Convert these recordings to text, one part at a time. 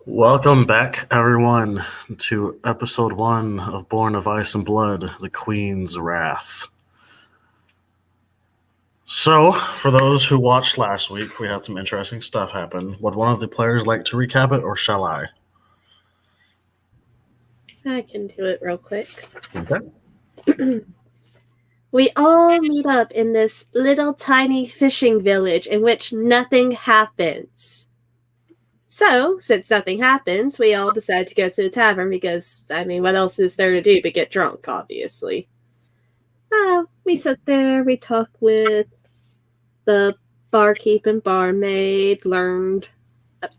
Welcome back, everyone, to episode 1 of Born of Ice and Blood, The Queen's Wrath. So, for those who watched last week, we had some interesting stuff happen. Would one of the players like to recap it, or shall I? I can do it real quick. Okay. We all meet up in this little tiny fishing village in which nothing happens. So, since nothing happens, we all decide to go to the tavern because, what else is there to do but get drunk, obviously? We sit there, we talk with the barkeep and barmaid, learned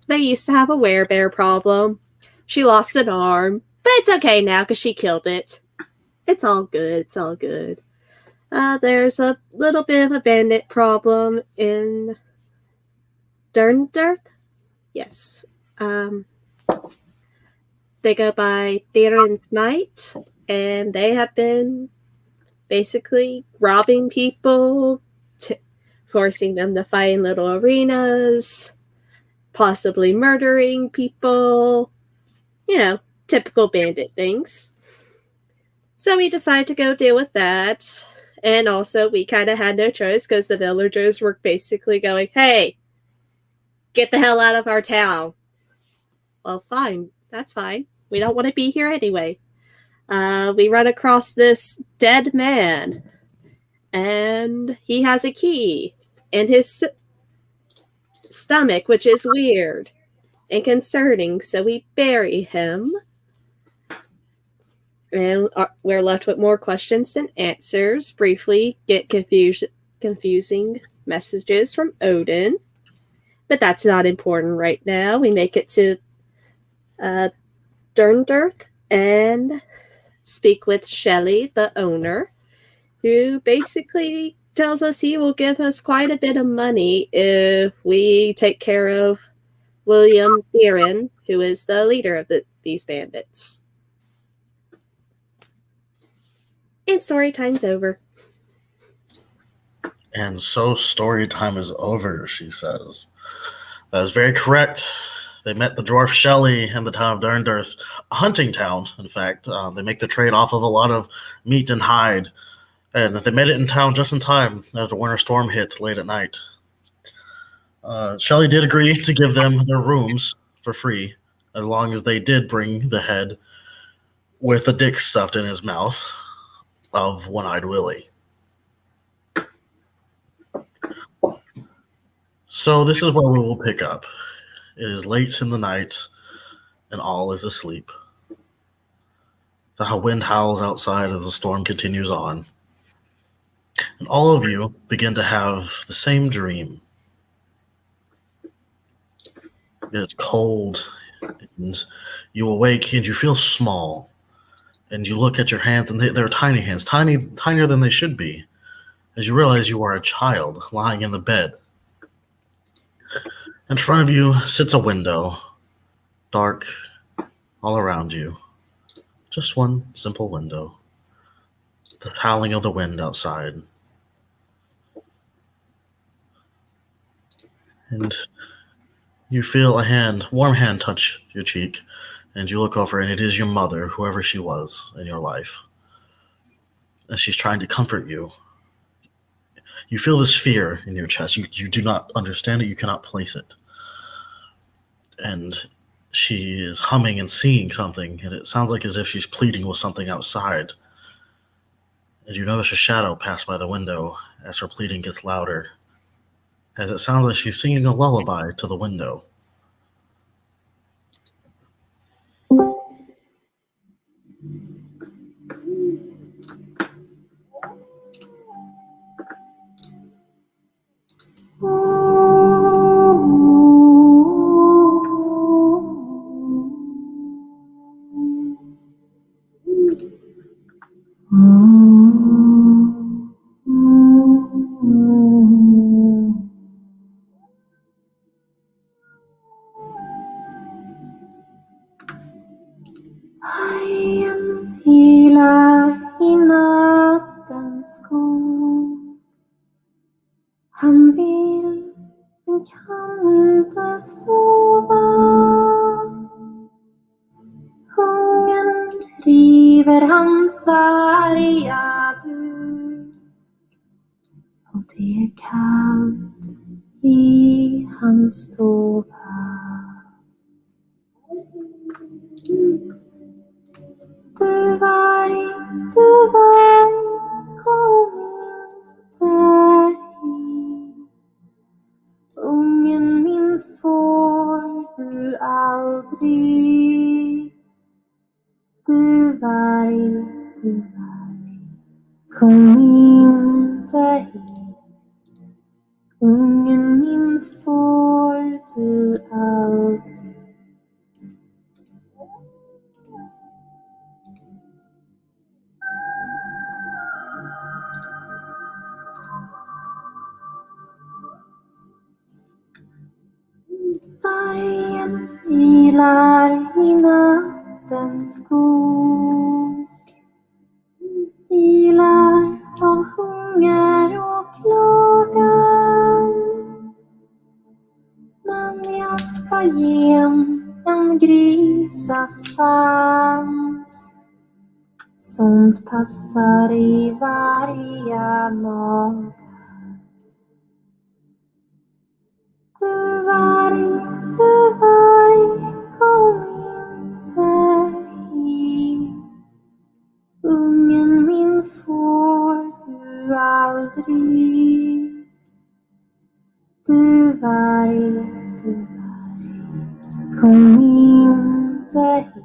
they used to have a werebear problem. She lost an arm, but it's okay now because she killed it. It's all good, it's all good. There's a little bit of a bandit problem in Derndirth. Yes. They go by Theron's Knight, and they have been basically robbing people, forcing them to fight in little arenas, possibly murdering people. You know, typical bandit things. So we decided to go deal with that. And also, we kind of had no choice because the villagers were basically going, hey, get the hell out of our town. Well, fine. That's fine. We don't want to be here anyway. We run across this dead man. And he has a key in his stomach, which is weird and concerning. So we bury him. And we're left with more questions than answers. Briefly, get confusing messages from Odin. But that's not important right now. We make it to Derndirth and speak with Shelley, the owner, who basically tells us he will give us quite a bit of money if we take care of William Theron, who is the leader of these bandits. And story time's over. And so story time is over, she says. That is very correct. They met the dwarf Shelley in the town of Derndirth, a hunting town, in fact. They make the trade off of a lot of meat and hide. And they made it in town just in time as the winter storm hit late at night. Shelley did agree to give them their rooms for free, as long as they did bring the head with a dick stuffed in his mouth of One-Eyed Willie. So this is where we will pick up. It is late in the night, and all is asleep. The wind howls outside as the storm continues on. And all of you begin to have the same dream. It is cold, and you awake, and you feel small. And you look at your hands, and they're tiny hands, tinier than they should be, as you realize you are a child lying in the bed. In front of you sits a window, dark all around you. Just one simple window. The howling of the wind outside. And you feel a warm hand touch your cheek, and you look over, and it is your mother, whoever she was in your life. And she's trying to comfort you. You feel this fear in your chest. You do not understand it. You cannot place it. And she is humming and singing something, and it sounds like as if she's pleading with something outside. And you notice a shadow pass by the window as her pleading gets louder, as it sounds like she's singing a lullaby to the window. Han vill, men kan inte sova. river hans varga buk och det är kallt i hans stova. Du varg, kom inte hit. Ungen min får du aldrig. Du varg, kom inte hit. Ungen min får du aldrig. Vargen vilar i nattens skog. Vilar av hunger och klagan. Men jag ska ge en grisasvans. Sånt passar i varje mag. Du varg, kom inte hit. Ungen min får du aldrig. Du varg, kom inte hit.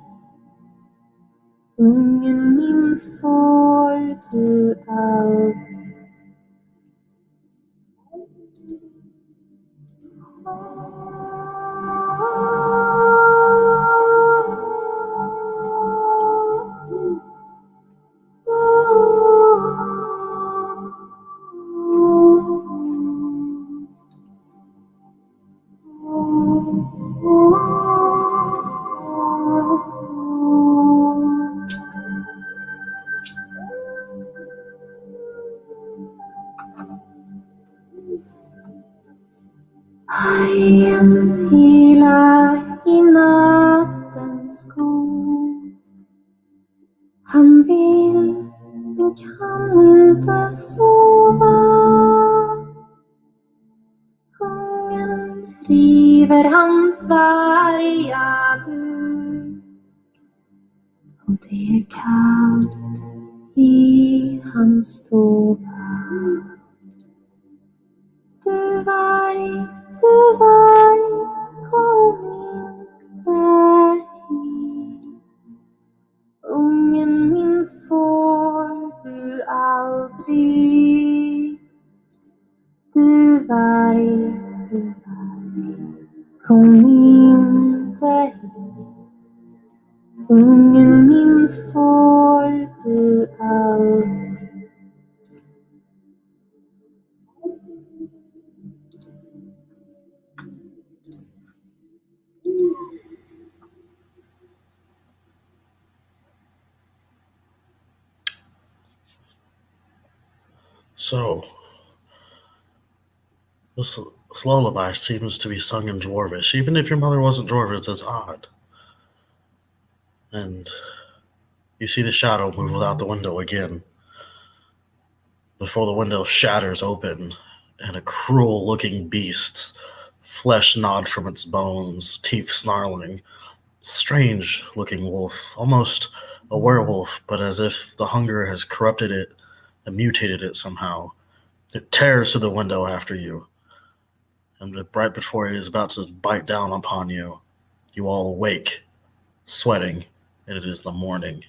Ungen min får du aldrig. Vargen vilar i nattens skog. Han vill men kan inte sova. Hungern river hans varga buk. Och det är kallt i hans stova. Du varg, kom inte hit. Ungen min får du aldrig. Du varg, kom inte hit. Ungen min får du aldrig. So, this lullaby seems to be sung in Dwarvish. Even if your mother wasn't Dwarvish, it's odd. And you see the shadow move without the window again. Before the window shatters open, and a cruel-looking beast, flesh gnawed from its bones, teeth snarling, strange-looking wolf, almost a werewolf, but as if the hunger has corrupted it and mutated it somehow. It tears through the window after you, and right before it is about to bite down upon you, you all awake, sweating, and it is the morning.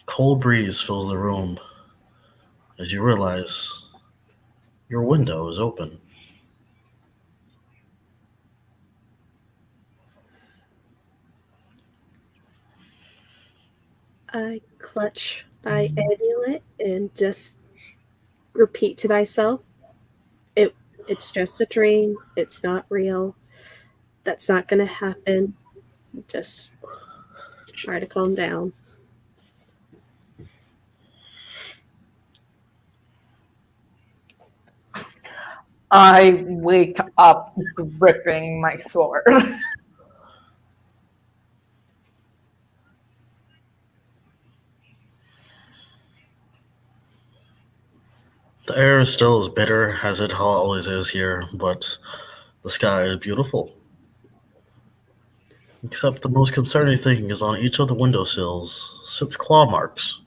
Cold breeze fills the room as you realize your window is open. I clutch my amulet and just repeat to myself, it's just a dream. It's not real. That's not going to happen. Just try to calm down. I wake up gripping my sword. The air is still as bitter as it always is here, but the sky is beautiful. Except the most concerning thing is on each of the windowsills sits claw marks.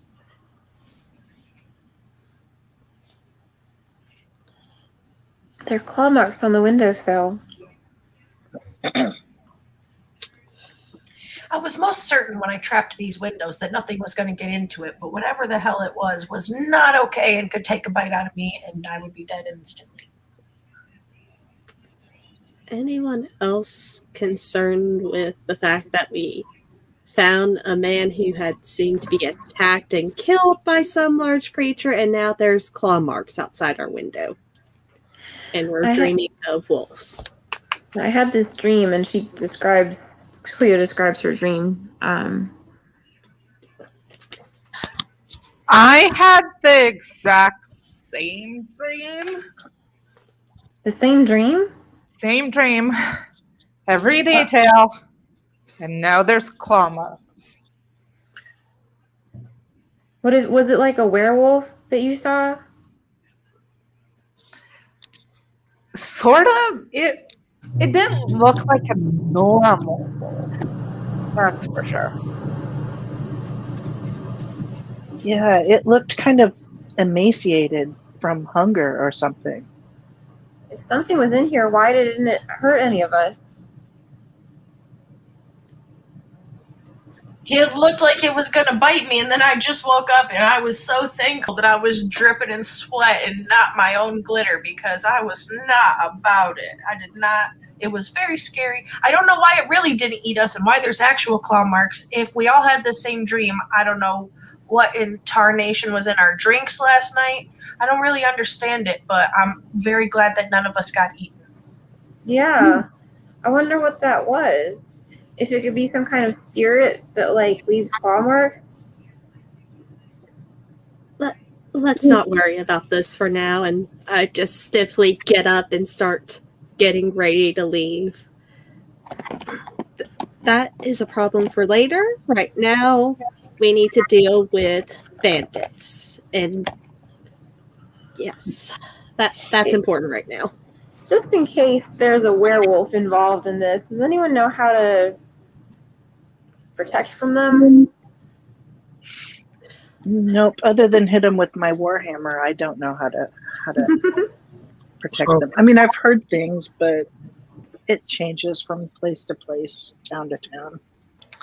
There are claw marks on the windowsill. I was most certain when I trapped these windows that nothing was going to get into it, but whatever the hell it was not okay and could take a bite out of me, and I would be dead instantly. Anyone else concerned with the fact that we found a man who had seemed to be attacked and killed by some large creature, and now there's claw marks outside our window? And we're dreaming of wolves. I had this dream, and Cleo describes her dream. I had the exact same dream. The same dream? Same dream. Every detail. And now there's claw marks. Was it like a werewolf that you saw? Sort of. It didn't look like a normal wolf. That's for sure. Yeah, it looked kind of emaciated from hunger or something. If something was in here, why didn't it hurt any of us? It looked like it was going to bite me, and then I just woke up, and I was so thankful that I was dripping in sweat and not my own glitter, because I was not about it. I did not. It was very scary. I don't know why it really didn't eat us and why there's actual claw marks. If we all had the same dream, I don't know what in tarnation was in our drinks last night. I don't really understand it, but I'm very glad that none of us got eaten. Yeah. I wonder what that was. If it could be some kind of spirit that, like, leaves claw marks. Let's not worry about this for now, and I just stiffly get up and start getting ready to leave. That is a problem for later. Right now, we need to deal with bandits, and yes, that's important right now. Just in case there's a werewolf involved in this, does anyone know how to protect from them? Nope. Other than hit them with my warhammer, I don't know how to protect them. I mean, I've heard things, but it changes from place to place, town to town.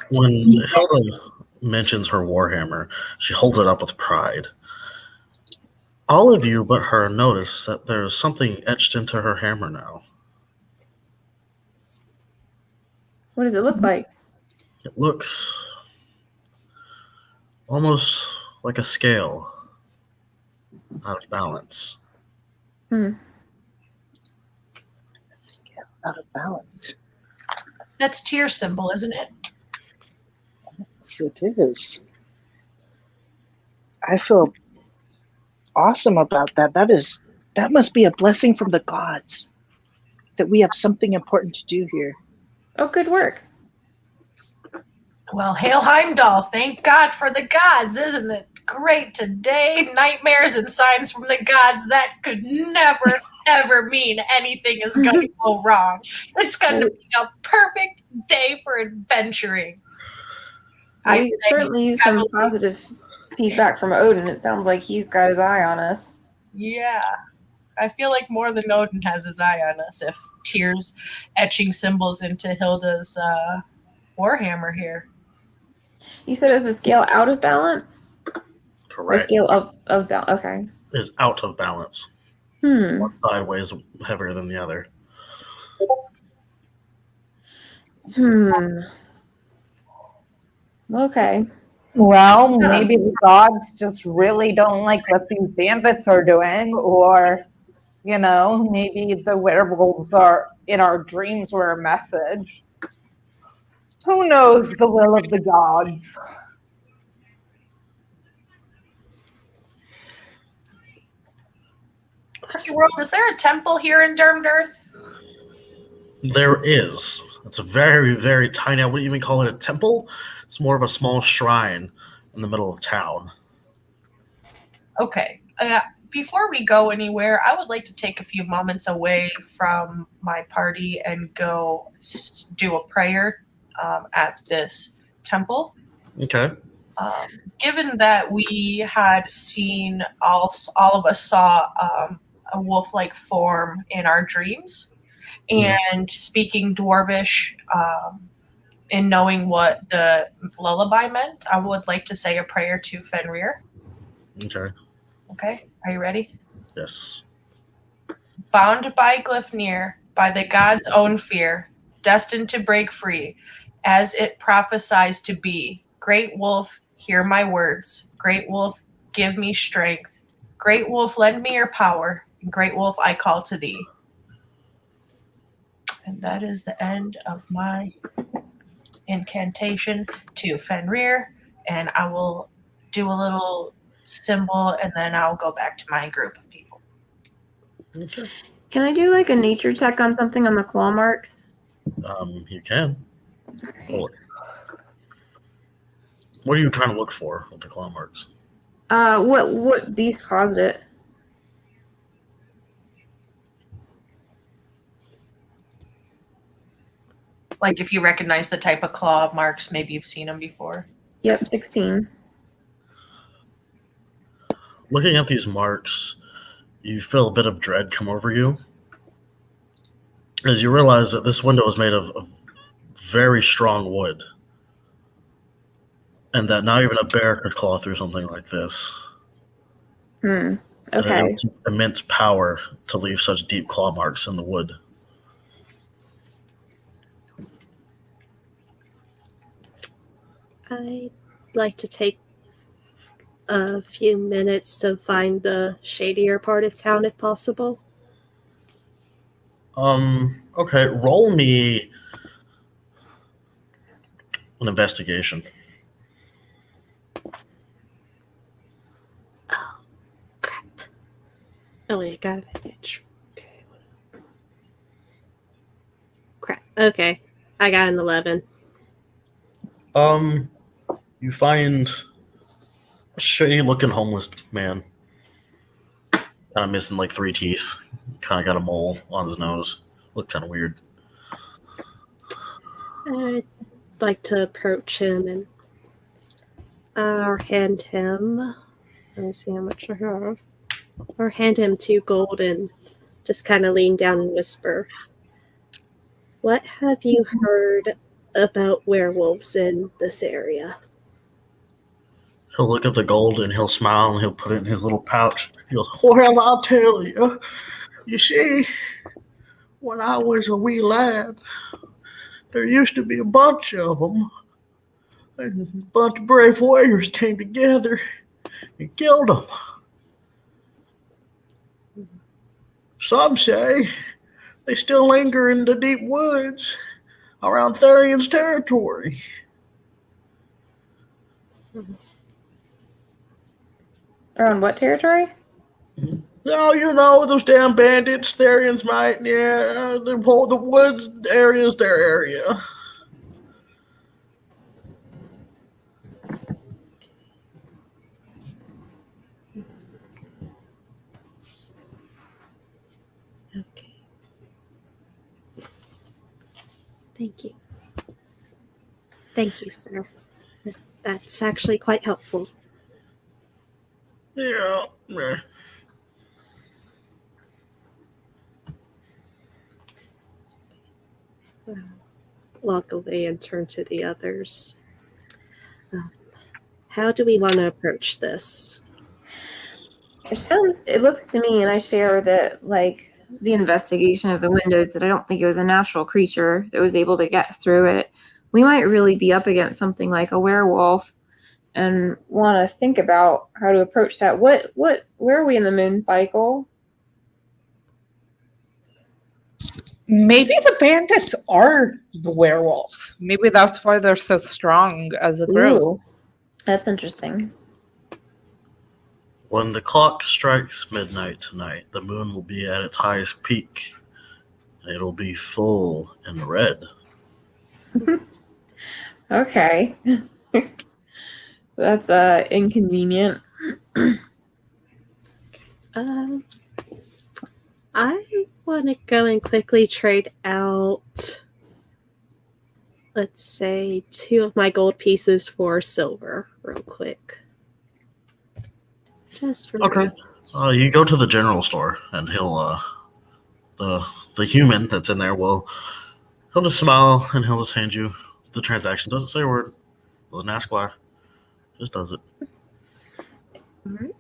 When Hilda mentions her warhammer, she holds it up with pride. All of you but her notice that there's something etched into her hammer now. What does it look like? It looks almost like a scale out of balance. Scale out of balance. That's Tyr's symbol, isn't it? Yes, it is. I feel awesome about that. That must be a blessing from the gods that we have something important to do here. Oh, good work. Well, hail Heimdall. Thank God for the gods, isn't it great today? Nightmares and signs from the gods, that could never, ever mean anything is going to go wrong. It's going to be a perfect day for adventuring. I certainly use some positive feedback from Odin. It sounds like he's got his eye on us. Yeah. I feel like more than Odin has his eye on us if Tyr's etching symbols into Hilda's warhammer here. You said it's a scale out of balance? Correct. Or scale of balance. Okay. Is out of balance. One side weighs heavier than the other. Okay. Well, maybe the gods just really don't like what these bandits are doing, or, you know, maybe the werewolves are in our dreams were a message. Who knows the will of the gods? Mr. World, is there a temple here in Dermed Earth? There is. It's a very, very tiny, I wouldn't even call it a temple. It's more of a small shrine in the middle of town. Okay. before we go anywhere, I would like to take a few moments away from my party and go do a prayer at this temple. Okay. Given that we had seen all of us saw a wolf-like form in our dreams, and speaking Dwarvish, and knowing what the lullaby meant, I would like to say a prayer to Fenrir. Okay. Okay, are you ready? Yes. Bound by Glyfnir, by the god's own fear, destined to break free, as it prophesies to be. Great wolf, hear my words. Great wolf, give me strength. Great wolf, lend me your power. Great wolf, I call to thee. And that is the end of my incantation to Fenrir. And I will do a little symbol, and then I'll go back to my group of people. Okay. Can I do like a nature check on something on the claw marks? You can. Hold it. What are you trying to look for with the claw marks? What beast caused it? Like if you recognize the type of claw marks, maybe you've seen them before. Yep, 16. Looking at these marks, you feel a bit of dread come over you as you realize that this window is made of very strong wood, and that not even a bear could claw through something like this. And that it Okay. would take immense power to leave such deep claw marks in the wood. I'd like to take a few minutes to find the shadier part of town if possible. Okay, roll me an investigation. Oh, crap. Oh, wait, I got advantage. Okay. Crap. Okay. I got an 11. You find a shady-looking homeless man. Kind of missing like 3 teeth. Kind of got a mole on his nose. Looked kind of weird. I'd like to approach him and hand him. Let me see how much I have. Or hand him 2 gold and just kind of lean down and whisper, "What have you heard about werewolves in this area?" He'll look at the gold and he'll smile and he'll put it in his little pouch. He goes, "Well, I'll tell you. You see, when I was a wee lad, there used to be a bunch of them. And a bunch of brave warriors came together and killed them. Some say they still linger in the deep woods around Therion's territory." Around what territory? Oh, you know, those damn bandits, Therion's might, yeah, the woods area is their area. Okay. Thank you. Thank you, sir. That's actually quite helpful. Yeah. Walk away and turn to the others. How do we want to approach this? It looks to me, and I share that, like, the investigation of the windows, that I don't think it was a natural creature that was able to get through it. We might really be up against something like a werewolf and want to think about how to approach that. Where are we in the moon cycle? Maybe the bandits are the werewolves. Maybe that's why they're so strong as a group. Ooh, that's interesting. When the clock strikes midnight tonight, the moon will be at its highest peak. It'll be full and red. Okay. That's inconvenient. I want to go and quickly trade out, let's say, 2 of my gold pieces for silver, real quick. Just for Okay. reasons. You go to the general store, and he'll the human that's in there he'll just smile and he'll just hand you the transaction. Doesn't say a word. Doesn't ask why. Just does it. Alright.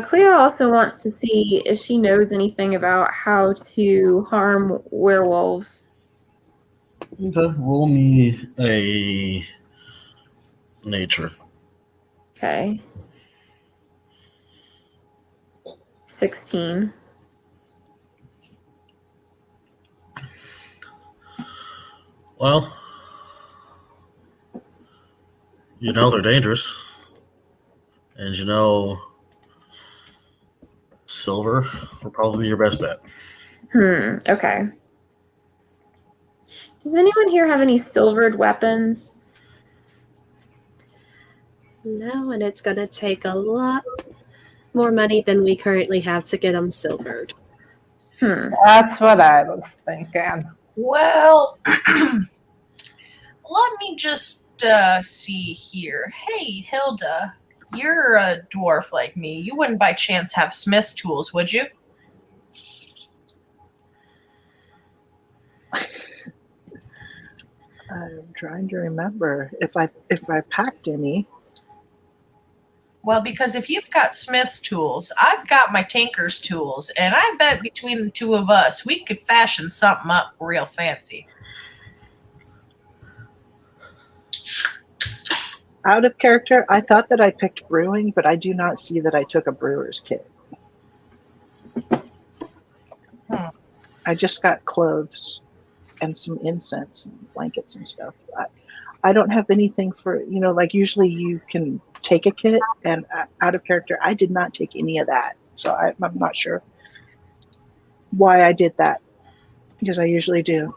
Cleo also wants to see if she knows anything about how to harm werewolves. Okay. Roll me a nature. Okay. 16. Well, you know they're dangerous, and you know silver will probably be your best bet. Okay. Does anyone here have any silvered weapons? No, and it's going to take a lot more money than we currently have to get them silvered. That's what I was thinking. Well, let me just see here. Hey, Hilda, you're a dwarf like me. You wouldn't by chance have smith's tools, would you? I'm trying to remember if I packed any. Well, because if you've got smith's tools, I've got my tinker's tools, and I bet between the two of us, we could fashion something up real fancy. Out of character, I thought that I picked brewing, but I do not see that I took a brewer's kit. I just got clothes and some incense and blankets and stuff. I don't have anything for, like usually you can take a kit, and out of character, I did not take any of that. So I'm not sure why I did that, because I usually do.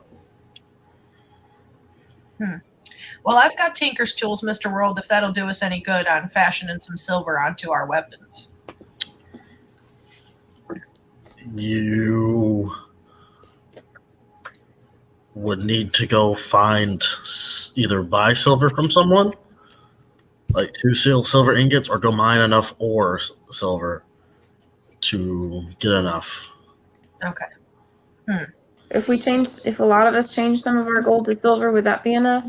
Well, I've got tinker's tools, Mr. World, if that'll do us any good on fashioning some silver onto our weapons. You would need to go find either buy silver from someone, like 2 silver ingots, or go mine enough ore silver to get enough. Okay. If a lot of us change some of our gold to silver, would that be enough?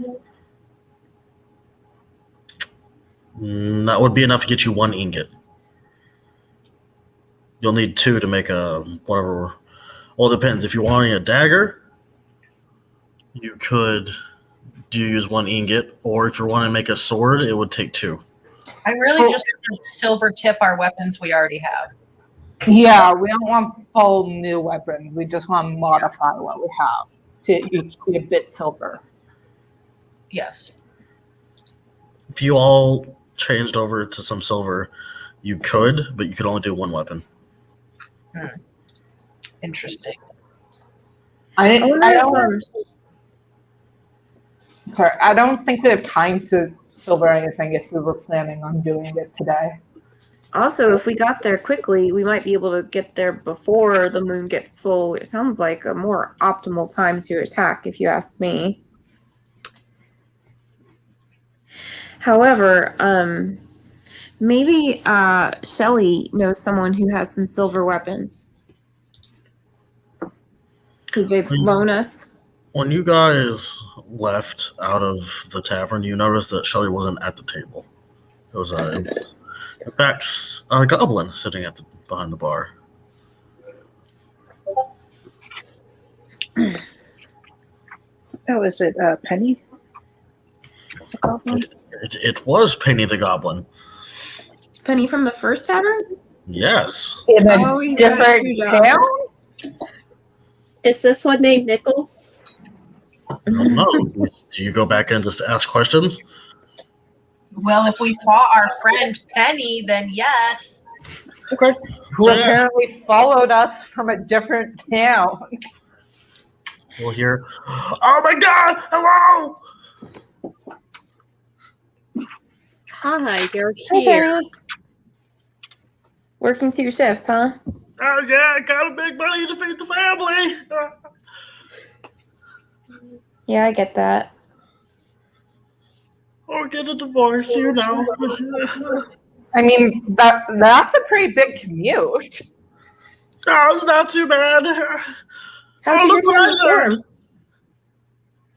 That would be enough to get you 1 ingot. You'll need 2 to make a whatever. Well, it depends. If you're wanting a dagger, you could use 1 ingot, or if you're wanting to make a sword, it would take 2. I really just want to silver tip our weapons we already have. Yeah, we don't want full new weapons. We just want to modify what we have to each be a bit silver. Yes. If you all changed over to some silver, you could, but you could only do 1 weapon. Interesting. I don't think we have time to silver anything if we were planning on doing it today. Also, if we got there quickly, we might be able to get there before the moon gets full. It sounds like a more optimal time to attack, if you ask me. However, maybe Shelly knows someone who has some silver weapons. Could they loan us? When you guys left out of the tavern, you noticed that Shelly wasn't at the table. It was in fact a goblin sitting behind the bar. Oh, is it Penny? The goblin? It was Penny the Goblin. Penny from the first tavern? Yes. In a he's got different 2 jobs. town? Is this one named Nickel? No. Do you go back in just to ask questions? Well, if we saw our friend Penny, then yes. Okay. Who apparently followed us from a different town. We'll hear, "Oh my God! Hello!" Hi, you're Hi, here. Penny. Working 2 shifts, huh? Oh yeah, gotta make money to feed the family. Yeah, I get that. Or get a divorce, you know. I mean, that's a pretty big commute. Oh, it's not too bad. How'd Oh, you look get what here in I the storm? learned.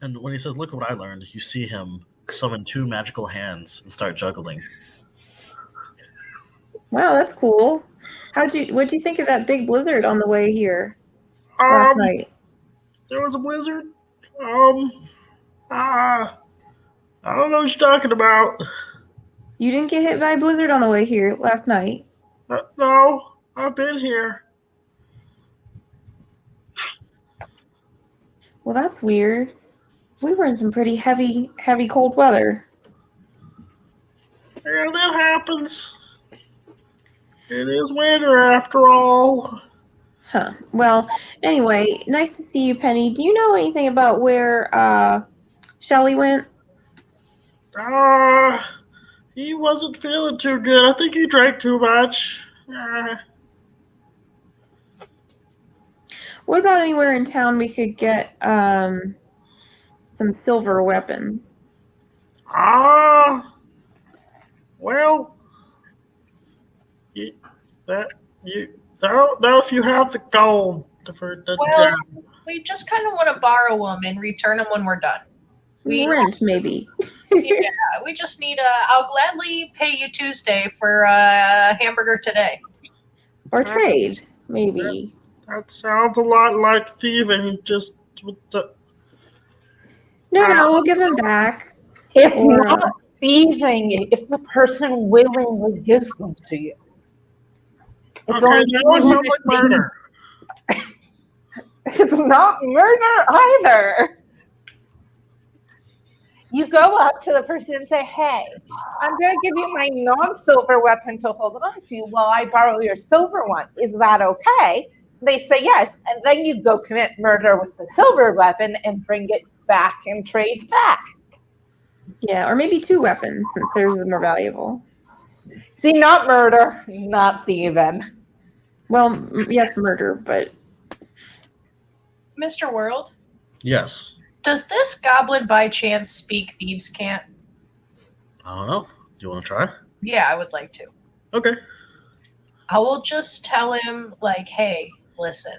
And when he says, "Look what I learned," you see him summon 2 magical hands and start juggling. Wow, that's cool. What'd you think of that big blizzard on the way here last night? There was a blizzard. I don't know what you're talking about. You didn't get hit by a blizzard on the way here last night. No, I've been here. Well, that's weird. We were in some pretty heavy cold weather. Yeah, that happens. It is winter after all. Huh. Well, anyway, nice to see you, Penny. Do you know anything about where Shelly went? He wasn't feeling too good. I think he drank too much. What about anywhere in town we could get some silver weapons? Well, I don't know if you have the gold for the Well, we just kind of want to borrow them and return them when we're done. Rent, maybe. Yeah, we just need I'll gladly pay you Tuesday for a hamburger today. Or trade, maybe. That sounds a lot like thieving. Just with the. No, we'll give them back. It's not thieving if the person willingly gives them to you. It's Okay, now it sounds like murder. It's not murder either. You go up to the person and say, "Hey, I'm going to give you my non-silver weapon to hold on to while I borrow your silver one. Is that okay?" They say yes, and then you go commit murder with the silver weapon and bring it back and trade back. Yeah, or maybe 2 weapons since theirs is more valuable. See, not murder, not thieving. Well, yes, murder, but... Mr. World? Yes. Does this goblin by chance speak thieves' cant? I don't know. Do you want to try? Yeah, I would like to. Okay. I will just tell him, like, hey, listen,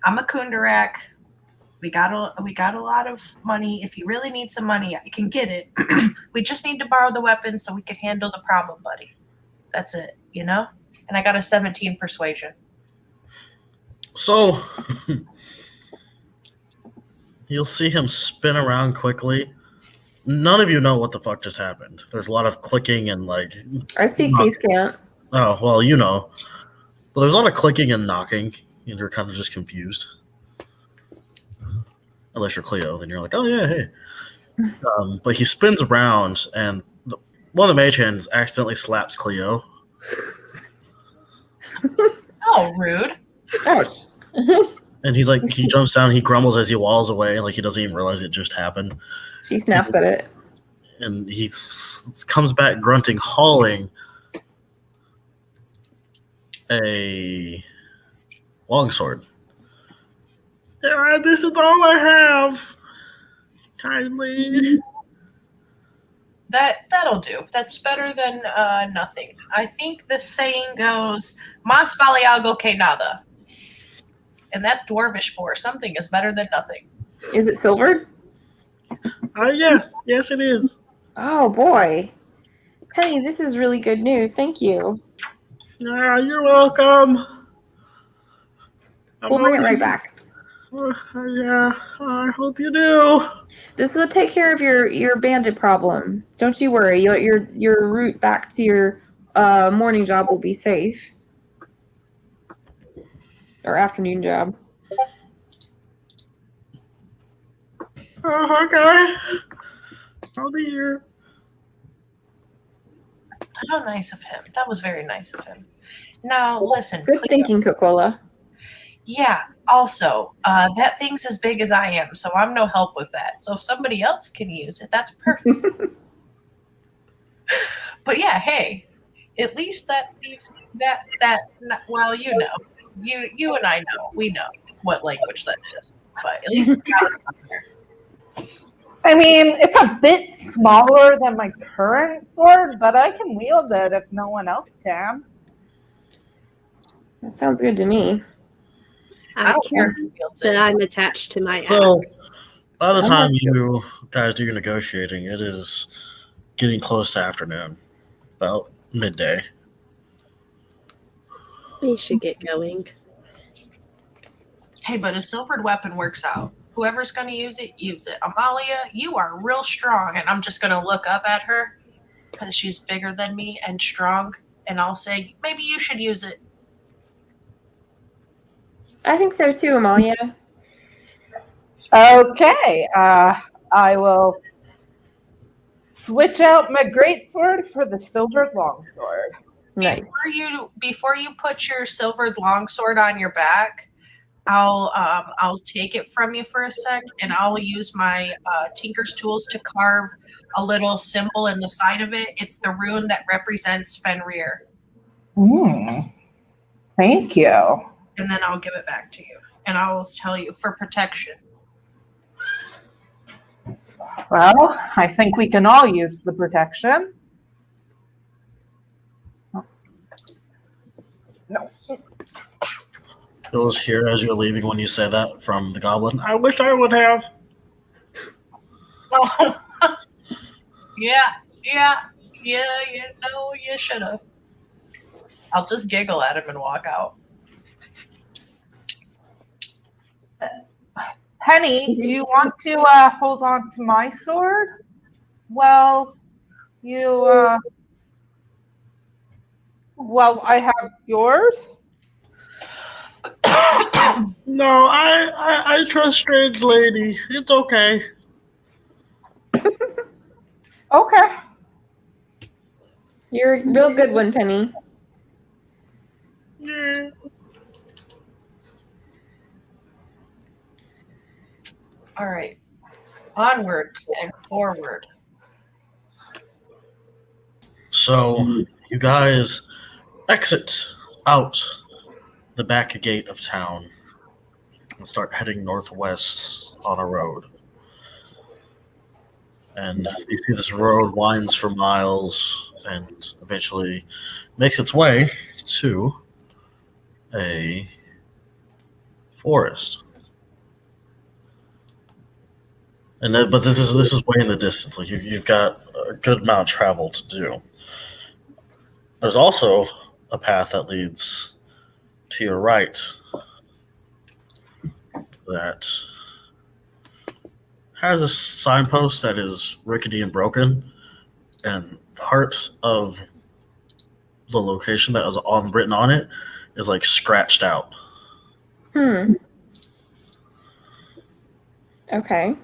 I'm a Kundarak. We got a lot of money. If you really need some money, I can get it. We just need to borrow the weapons so we can handle the problem, buddy. That's it, you know? And I got a 17 persuasion. So, you'll see him spin around quickly. None of you know what the fuck just happened. There's a lot of clicking and like. I speak thieves' cant. Oh, well, you know. But there's a lot of clicking and knocking, and you're kind of just confused. Unless you're Cleo, then you're like, oh, yeah, hey. But he spins around, and one of the mage hands accidentally slaps Cleo. Oh, rude. Ouch. And he's like, he jumps down, he grumbles as he walls away, like he doesn't even realize it just happened. She snaps at it. And he comes back grunting, hauling a longsword. Yeah, this is all I have. Kindly. That'll do. That's better than nothing. I think the saying goes, "Mas vale algo que nada," and that's Dwarvish for something is better than nothing. Is it silvered? Yes, it is. Oh boy, Penny, this is really good news. Thank you. Yeah, you're welcome. We'll bring it right back. Yeah, I hope you do. This will take care of your bandit problem. Don't you worry. Your route back to your morning job will be safe. Or afternoon job. Okay. I'll be here. How nice of him. That was very nice of him. Now, listen. Good thinking, Coca-Cola. Yeah, also, that thing's as big as I am, so I'm no help with that. So if somebody else can use it, that's perfect. But yeah, hey, At least that leaves that. Well, you and I know. We know what language that is, but at least it's got us on there. I mean, it's a bit smaller than my current sword, but I can wield it if no one else can. That sounds good to me. I I don't care can, who wields but it. I'm attached to my So, axe. by the So- time you guys do your negotiating, it is getting close to afternoon, about midday. We should get going. Hey, but a silvered weapon works out. Whoever's going to use it, use it. Amalia, you are real strong, and I'm just going to look up at her because she's bigger than me and strong, and I'll say, maybe you should use it. I think so too, Amalia. Okay, I will switch out my greatsword for the silver longsword. Nice. Before you put your silvered longsword on your back, I'll take it from you for a sec, and I'll use my Tinker's tools to carve a little symbol in the side of it. It's the rune that represents Fenrir, Thank you. and then I'll give it back to you, and I will tell you for protection. Well, I think we can all use the protection. No. You'll just hear as you're leaving when you say that from the goblin. I wish I would have. Oh, yeah, you should have. I'll just giggle at him and walk out. Penny, do you want to hold on to my sword? Well, I have yours. No, I trust strange lady. It's okay. Okay. You're a real good one, Penny. Yeah. All right, onward and forward. So you guys exit out the back gate of town and start heading northwest on a road. And you see this road winds for miles and eventually makes its way to a forest. And then, but this is way in the distance. Like you've got a good amount of travel to do. There's also a path that leads to your right that has a signpost that is rickety and broken, and part of the location that was written on it is like scratched out. Okay.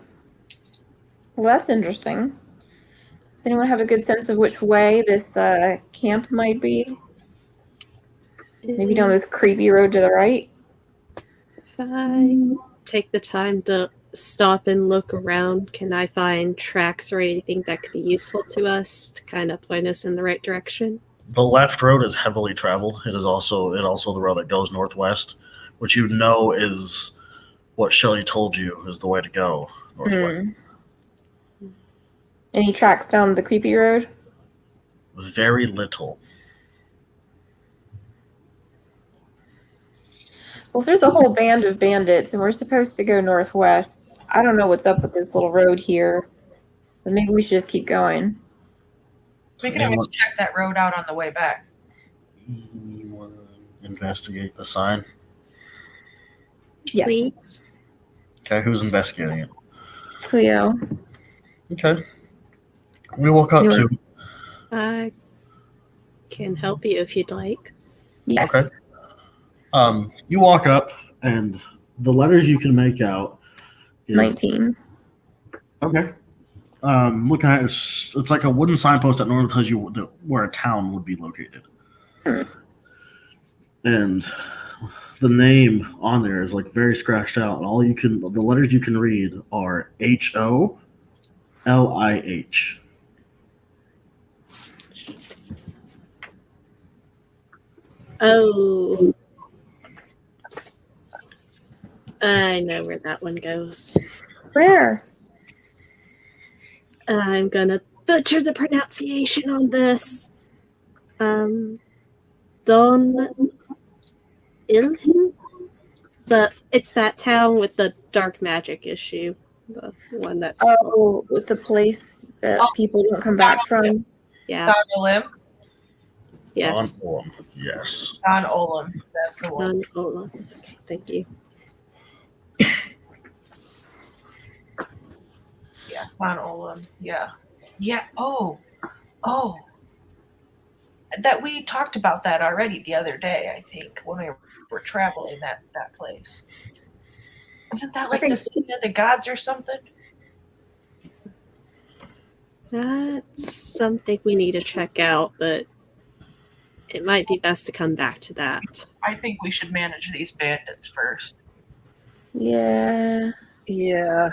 Well, that's interesting. Does anyone have a good sense of which way this camp might be? Maybe down this creepy road to the right? If I take the time to stop and look around, can I find tracks or anything that could be useful to us to kind of point us in the right direction? The left road is heavily traveled. It is also the road that goes northwest, which you know is what Shelley told you is the way to go northwest. Any tracks down the creepy road? Very little. Well, if there's a whole band of bandits and we're supposed to go northwest, I don't know what's up with this little road here, but maybe we should just keep going. We can always check that road out on the way back. You want to investigate the sign? Yes. Please. Okay, who's investigating it? Cleo. Okay. We walk up to. I can help you if you'd like. Yes. Okay. You walk up, and the letters you can make out is 19. Okay. Looking at it, it's like a wooden signpost that normally tells you where a town would be located. And the name on there is like very scratched out, and the letters you can read are HOLIH. Oh. I know where that one goes. Where? I'm gonna butcher the pronunciation on this. Don Ilhin? It's that town with the dark magic issue. The one that's Oh, with the place that people don't come back from. yeah. Don Olim. Yes. Don Olim. Yes. Don Olim. That's the one. Don Ola. Okay, thank you. Yeah, Don Olim. Yeah. Yeah. Oh. That we talked about that already the other day, I think, when we were traveling that place. Isn't that like the city of the gods or something? That's something we need to check out, but it might be best to come back to that. I think we should manage these bandits first. Yeah. Yeah.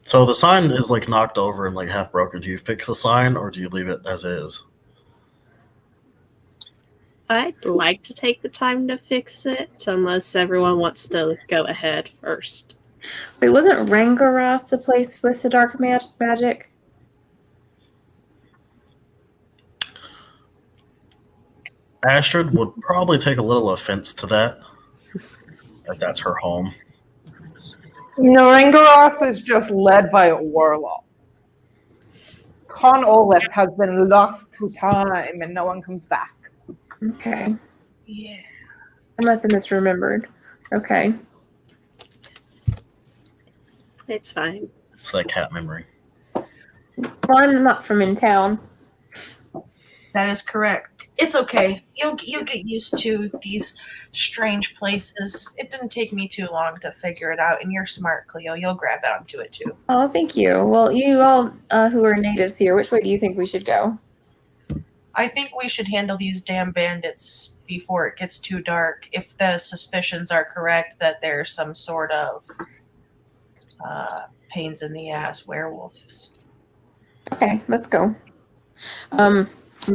So the sign is like knocked over and like half broken. Do you fix the sign or do you leave it as is? I'd like to take the time to fix it, unless everyone wants to go ahead first. Wait, wasn't Rangaros the place with the dark magic? Astrid would probably take a little offense to that, if that's her home. Narangaroth is just led by a warlock. Con Olaf has been lost to time and no one comes back. Okay. Yeah. I must have misremembered. Okay. It's fine. It's that cat memory. Well, I'm not from in town. That is correct. It's okay. You'll get used to these strange places. It didn't take me too long to figure it out, and you're smart, Cleo. You'll grab onto it too. Oh, thank you. Well, you all who are natives here, which way do you think we should go? I think we should handle these damn bandits before it gets too dark. If the suspicions are correct that they're some sort of pains in the ass werewolves. Okay, let's go.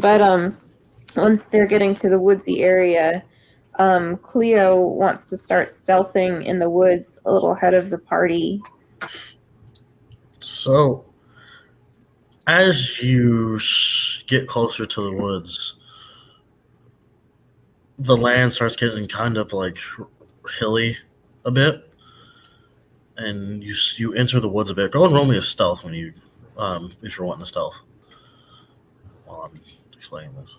But once they're getting to the woodsy area, Cleo wants to start stealthing in the woods a little ahead of the party. So, as you get closer to the woods, the land starts getting kind of like hilly a bit, and you enter the woods a bit. Go and roll me a stealth when you, if you're wanting to stealth. While I'm explaining this.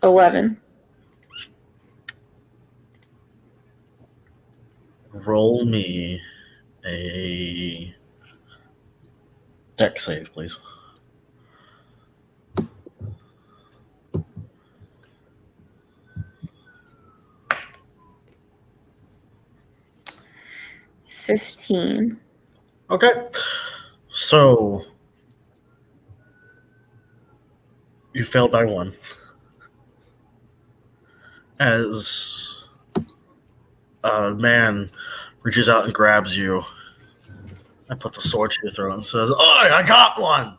11. Roll me a deck save, please. $15. Okay. So you failed by one. As a man reaches out and grabs you and puts a sword to your throat and says, "Oh, I got one!"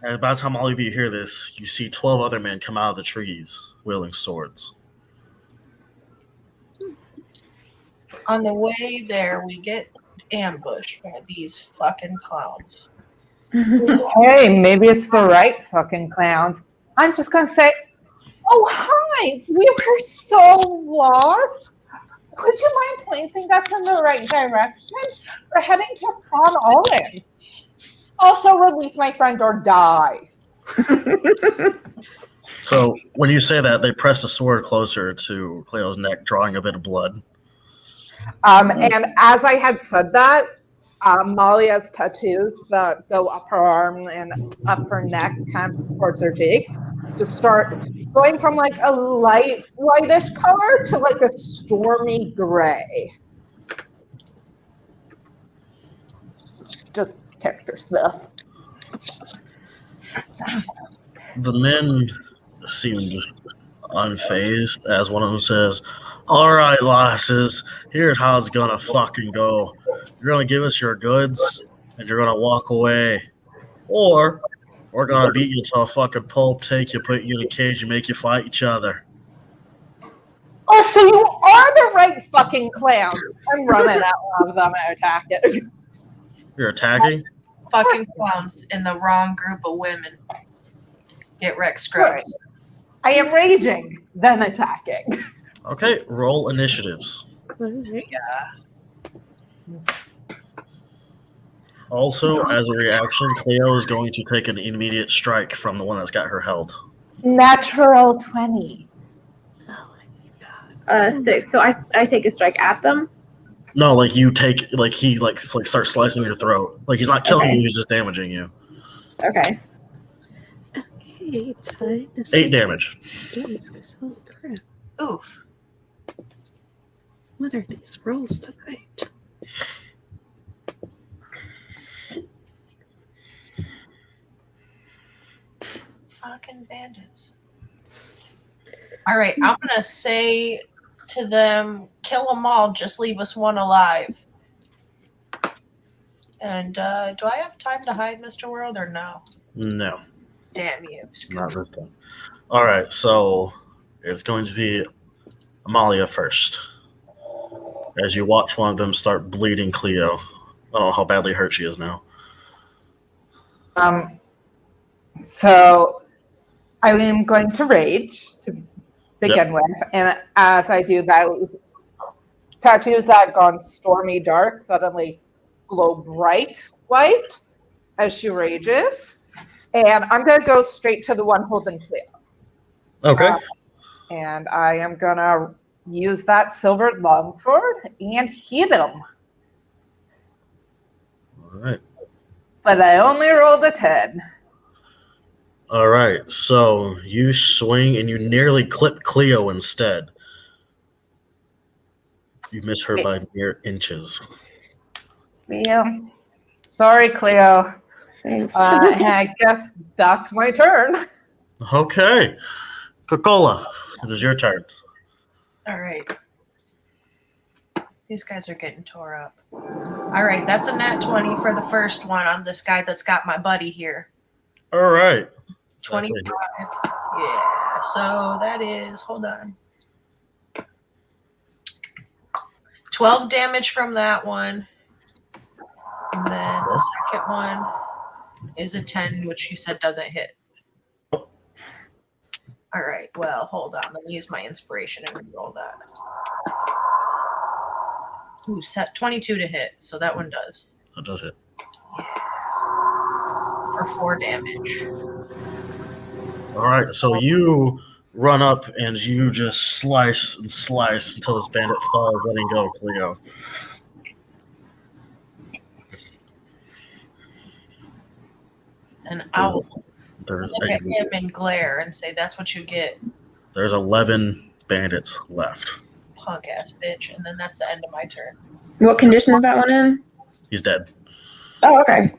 And by the time all of you hear this, you see 12 other men come out of the trees wielding swords. On the way there, we get ambushed by these fucking clowns. Hey, maybe it's the right fucking clowns. I'm just gonna say, oh, hi! We were so lost. Would you mind pointing us in the right direction? We're heading to Con Olin. Also, release my friend or die. So when you say that, they press the sword closer to Cleo's neck, drawing a bit of blood. And as I had said that, Molly has tattoos that go up her arm and up her neck, kind of towards her cheeks, to start going from like a lightish color to like a stormy gray. Just character stuff. The men seem unfazed as one of them says, "All right, lasses, here's how it's gonna fucking go. You're gonna give us your goods and you're gonna walk away. Or We're gonna beat you to a fucking pulp, take you, put you in a cage, and make you fight each other. Oh, so you are the right fucking clowns. I'm running out of them and attacking. You're attacking? Fucking clowns in the wrong group of women. Get wrecked, scrubs. I am raging, then attacking. Okay, roll initiatives. Yeah. Also, as a reaction, Cleo is going to take an immediate strike from the one that's got her held. Natural 20. 6. So I take a strike at them. No, like you take, like he starts slicing your throat. Like he's not killing Okay. you, he's just damaging you. Okay. Okay, time to 8 damage. Jesus, holy crap. Oof. What are these rolls tonight? Fucking bandits. All right, I'm gonna say to them, kill them all, just leave us one alive. And do I have time to hide, Mr. World, or no? No, Damn you. not this time. Alright, so it's going to be Amalia first. As you watch one of them start bleeding Cleo. I don't know how badly hurt she is now. So I am going to rage to begin with, and as I do, those tattoos that had gone stormy dark suddenly glow bright white as she rages, and I'm going to go straight to the one holding Cleo. Okay. And I am going to use that silver longsword and hit him. Alright. But I only rolled a 10. Alright, so you swing and you nearly clip Cleo instead. You miss her by mere inches. Yeah. Sorry, Cleo. Thanks. I guess that's my turn. Okay. Coca-Cola, it is your turn. All right. These guys are getting tore up. All right, that's a nat 20 for the first one on this guy that's got my buddy here. Alright. 25. Yeah, so that is, hold on. 12 damage from that one. And then the second one is a 10, which you said doesn't hit. All right, well, hold on. Let me use my inspiration and reroll that. Ooh, set 22 to hit, so that one does. That does hit. For 4 damage. Alright, so you run up and you just slice and slice until this bandit falls, letting go, Cleo. And I'll There's look at him and glare and say, that's what you get, there's 11 bandits left. punk ass bitch. And then that's the end of my turn. What condition is that one in? He's dead. Oh, okay.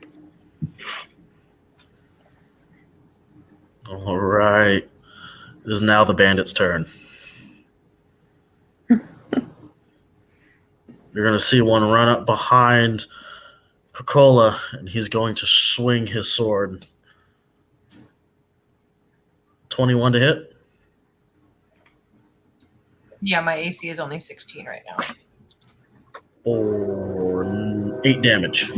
Alright. It is now the bandit's turn. You're going to see one run up behind Coca-Cola, and he's going to swing his sword. 21 to hit. Yeah, my AC is only 16 right now. For 8 damage.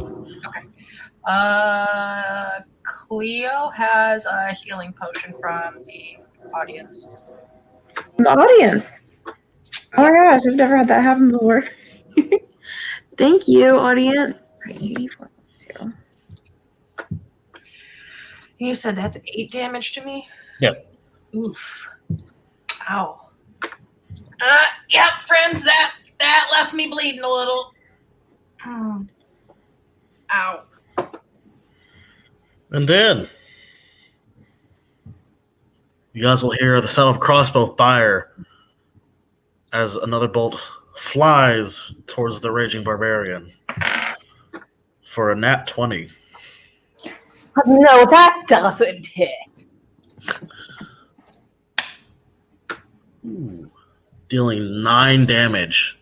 Cleo has a healing potion from the audience. The audience. Oh my gosh, I've never had that happen before. Thank you, audience. Right, 2d4 plus 2. You said that's 8 damage to me? Yep. Oof. Ow. Yep, friends, that left me bleeding a little. Ow. And then you guys will hear the sound of crossbow fire as another bolt flies towards the raging barbarian for a nat 20. No, that doesn't hit. Ooh. Dealing 9 damage.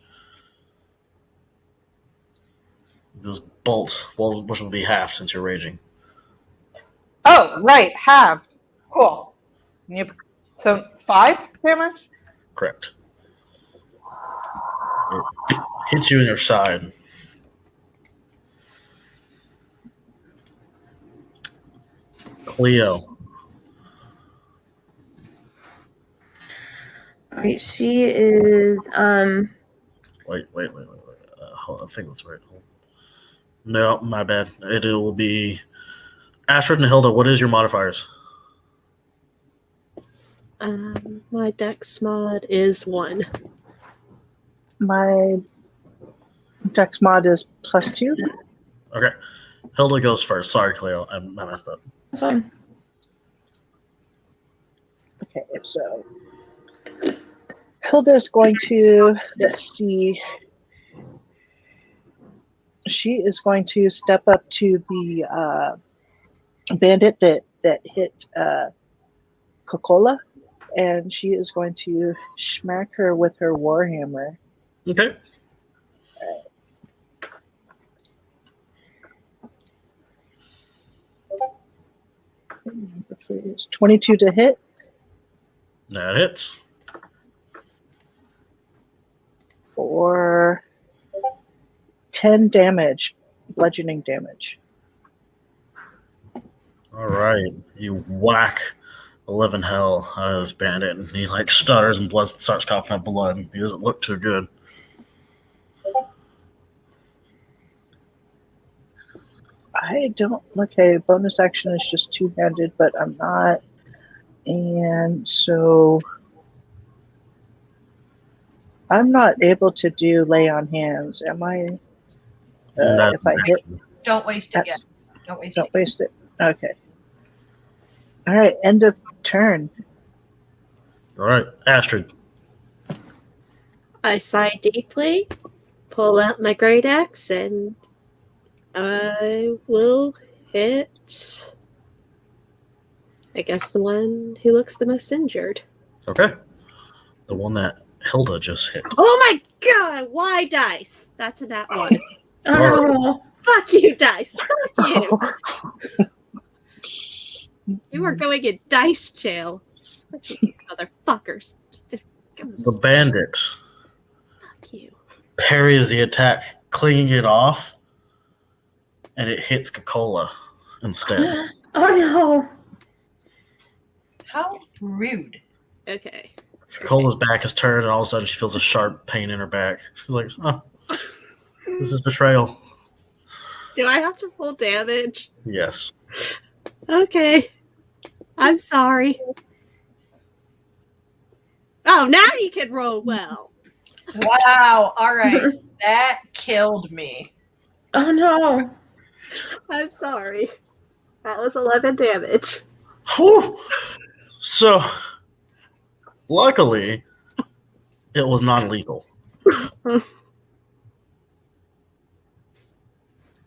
This bolt, well, which will be half since you're raging. Oh, right, halved. Cool. Yep. So 5 damage? Correct. It hits you in your side. Cleo. All right, she is Wait. Hold on, I think that's right. No, my bad. It will be Astrid and Hilda. What is your modifiers? My dex mod is 1. My dex mod is +2. Okay. Hilda goes first. Sorry, Cleo. I messed up. that's fine. Okay, so Hilda's going to, let's see, she is going to step up to the bandit that hit Coca-Cola, and she is going to smack her with her warhammer. Okay. Please. 22 to hit. That hits. For 10 damage, bludgeoning damage. All right. You whack 11 hell out of this bandit, and he like stutters and blood starts coughing up blood. He doesn't look too good. I don't, okay, bonus action is just two-handed, but I'm not. And so I'm not able to do lay on hands. Am I? If I hit, Don't waste it yet. Don't waste it. Okay. All right, end of turn. All right, Astrid. I sigh deeply, pull out my great axe, and I will hit, I guess, the one who looks the most injured. Okay. The one that Hilda just hit. Oh my god, why dice? That's a nat 1. Oh, Fuck you, dice. Fuck you. You are going in dice jail. Such these motherfuckers. The bandit Fuck you. parries the attack, clinging it off, and it hits Coca-Cola instead. oh no. How rude. Okay. Coca-Cola's back is turned, and all of a sudden she feels a sharp pain in her back. She's like, oh, this is betrayal. Do I have to roll damage? Yes. Okay. I'm sorry. Oh, now you can roll well. Wow. All right. That killed me. Oh no. I'm sorry. That was 11 damage. Whew. So, luckily, it was not illegal.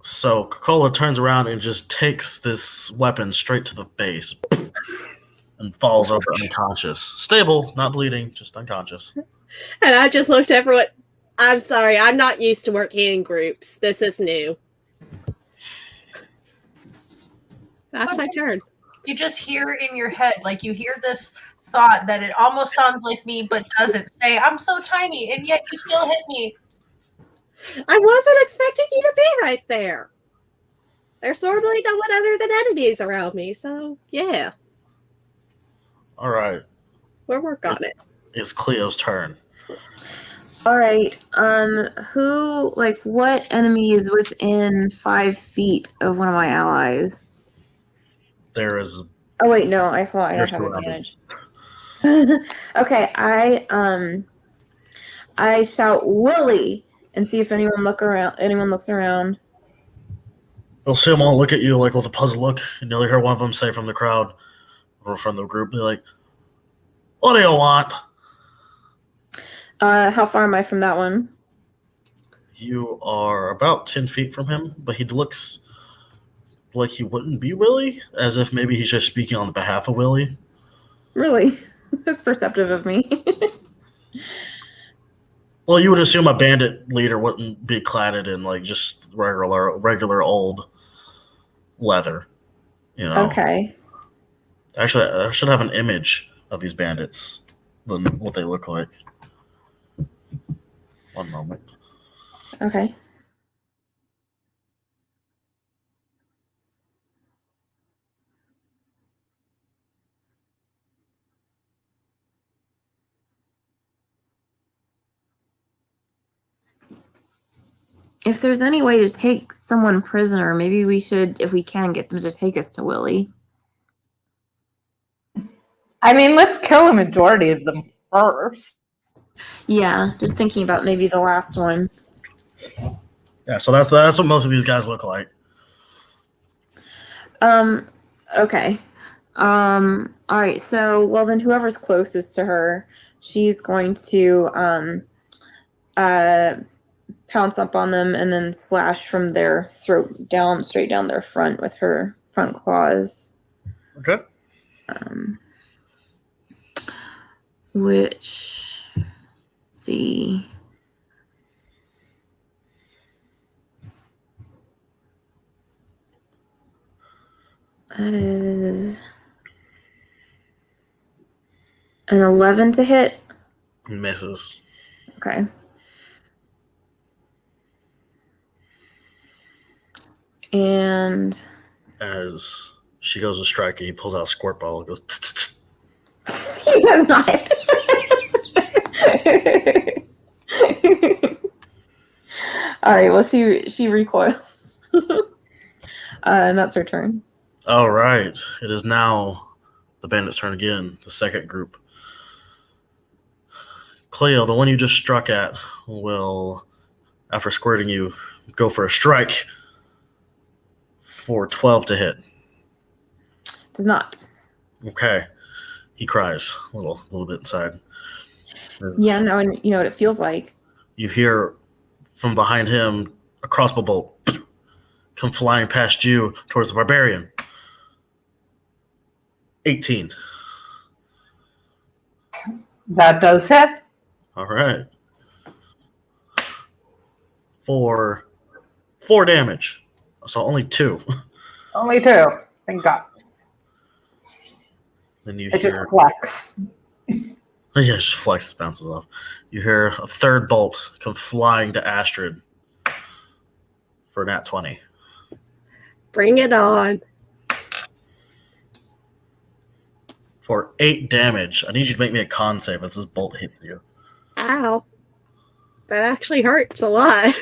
So Coca-Cola turns around and just takes this weapon straight to the face and falls over unconscious. Stable, not bleeding, just unconscious. And I just looked at everyone. I'm sorry, I'm not used to working in groups. This is new. That's my turn. You just hear in your head, like you hear this thought that it almost sounds like me, but doesn't. Say, I'm so tiny, and yet you still hit me. I wasn't expecting you to be right there. There's normally no one other than enemies around me, so yeah. All right. We'll work on it. It's Cleo's turn. All right. What enemy is within 5 feet of one of my allies? There is. Oh wait, no, I thought I You're don't have surrounded. advantage. Okay, I shout Willie and see if anyone looks around. You'll see them all look at you like with a puzzled look, and you'll hear one of them say from the crowd or from the group, be like, "What do you want?" How far am I from that one? You are about 10 feet from him, but he looks like he wouldn't be Willie, as if maybe he's just speaking on the behalf of Willie. Really? That's perceptive of me. Well, you would assume a bandit leader wouldn't be cladded in like just regular old leather. You know. Okay. Actually, I should have an image of these bandits, what they look like. One moment. Okay. If there's any way to take someone prisoner, maybe we should, if we can, get them to take us to Willie. I mean, let's kill a majority of them first. Yeah, just thinking about maybe the last one. Yeah, so that's what most of these guys look like. Okay. All right, so, well, then whoever's closest to her, she's going to, pounce up on them and then slash from their throat down, straight down their front with her front claws. Okay. Which, let's see. That is an 11 to hit. Misses. Okay. And As she goes to strike, he pulls out a squirt bottle and goes. Tss. he does not. All right. Well, she recoils, and that's her turn. All right. It is now the bandit's turn again. The second group. Cleo, the one you just struck at, will, after squirting you, go for a strike for 12 to hit. Does not. Okay. He cries a little bit inside. Yeah. No. And you know what it feels like. You hear from behind him a crossbow bolt come flying past you towards the barbarian. 18. That does hit. All right. For 4 damage. So only 2. Only 2. Thank God. Then you It just hear. flex. Yeah, just flex, bounces off. You hear a third bolt come flying to Astrid for a nat 20. Bring it on. For 8 damage. I need you to make me a con save as this bolt hits you. Ow. That actually hurts a lot.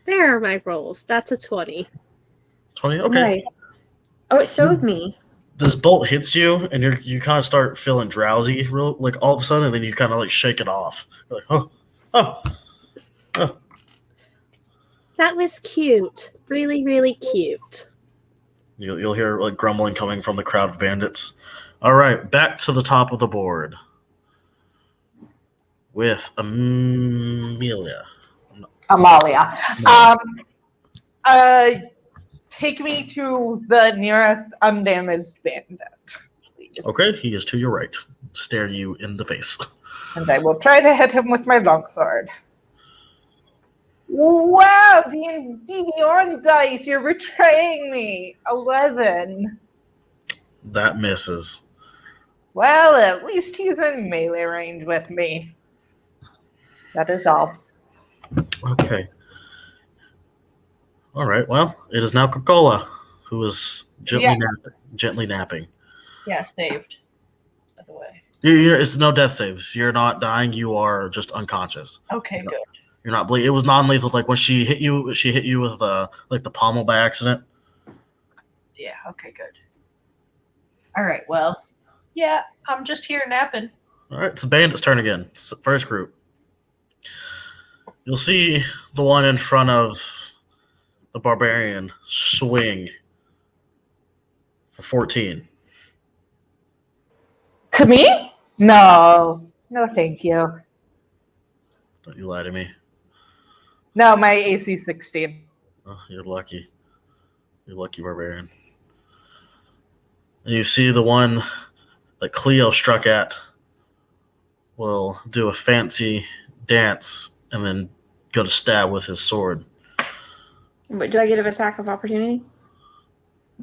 There are my rolls. That's a 20. 20? Okay. Nice. Oh, it shows me. This bolt hits you, and you kind of start feeling drowsy, like all of a sudden, and then you kind of like shake it off. You're like, oh. That was cute. Really, really cute. You'll hear like grumbling coming from the crowd of bandits. All right, back to the top of the board with Amalia. Amalia. No. Take me to the nearest undamaged bandit, please. Okay, he is to your right, staring you in the face. And I will try to hit him with my longsword. Wow, D&D Beyond dice, you're betraying me. 11. That misses. Well, at least he's in melee range with me. That is all. Okay. All right. Well, it is now Coca-Cola, who is gently napping. Yeah, saved. By the way. It's no death saves. You're not dying. You are just unconscious. Okay, good. You're not bleeding. It was non-lethal. Like when she hit you with like the pommel by accident. Yeah. Okay, good. All right. Well, yeah, I'm just here napping. All right. It's the bandit's turn again. It's the first group. You'll see the one in front of the barbarian swing for 14. To me? No. No, thank you. Don't you lie to me. No, my AC 16. Oh, you're lucky. You're lucky, barbarian. And you see the one that Cleo struck at will do a fancy dance and then go to stab with his sword. But do I get an attack of opportunity?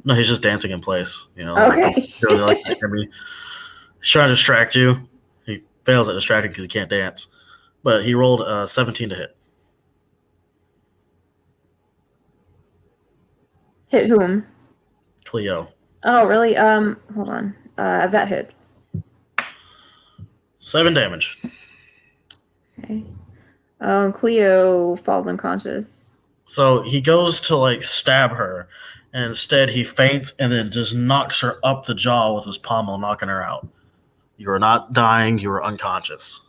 No, he's just dancing in place. You know, Okay. really like he's trying to distract you. He fails at distracting because he can't dance. But he rolled 17 to hit. Hit whom? Cleo. Oh, really? Hold on. That hits. 7 damage. Okay. Oh, and Cleo falls unconscious. So he goes to like stab her, and instead he feints and then just knocks her up the jaw with his pommel, knocking her out. You are not dying. You are unconscious.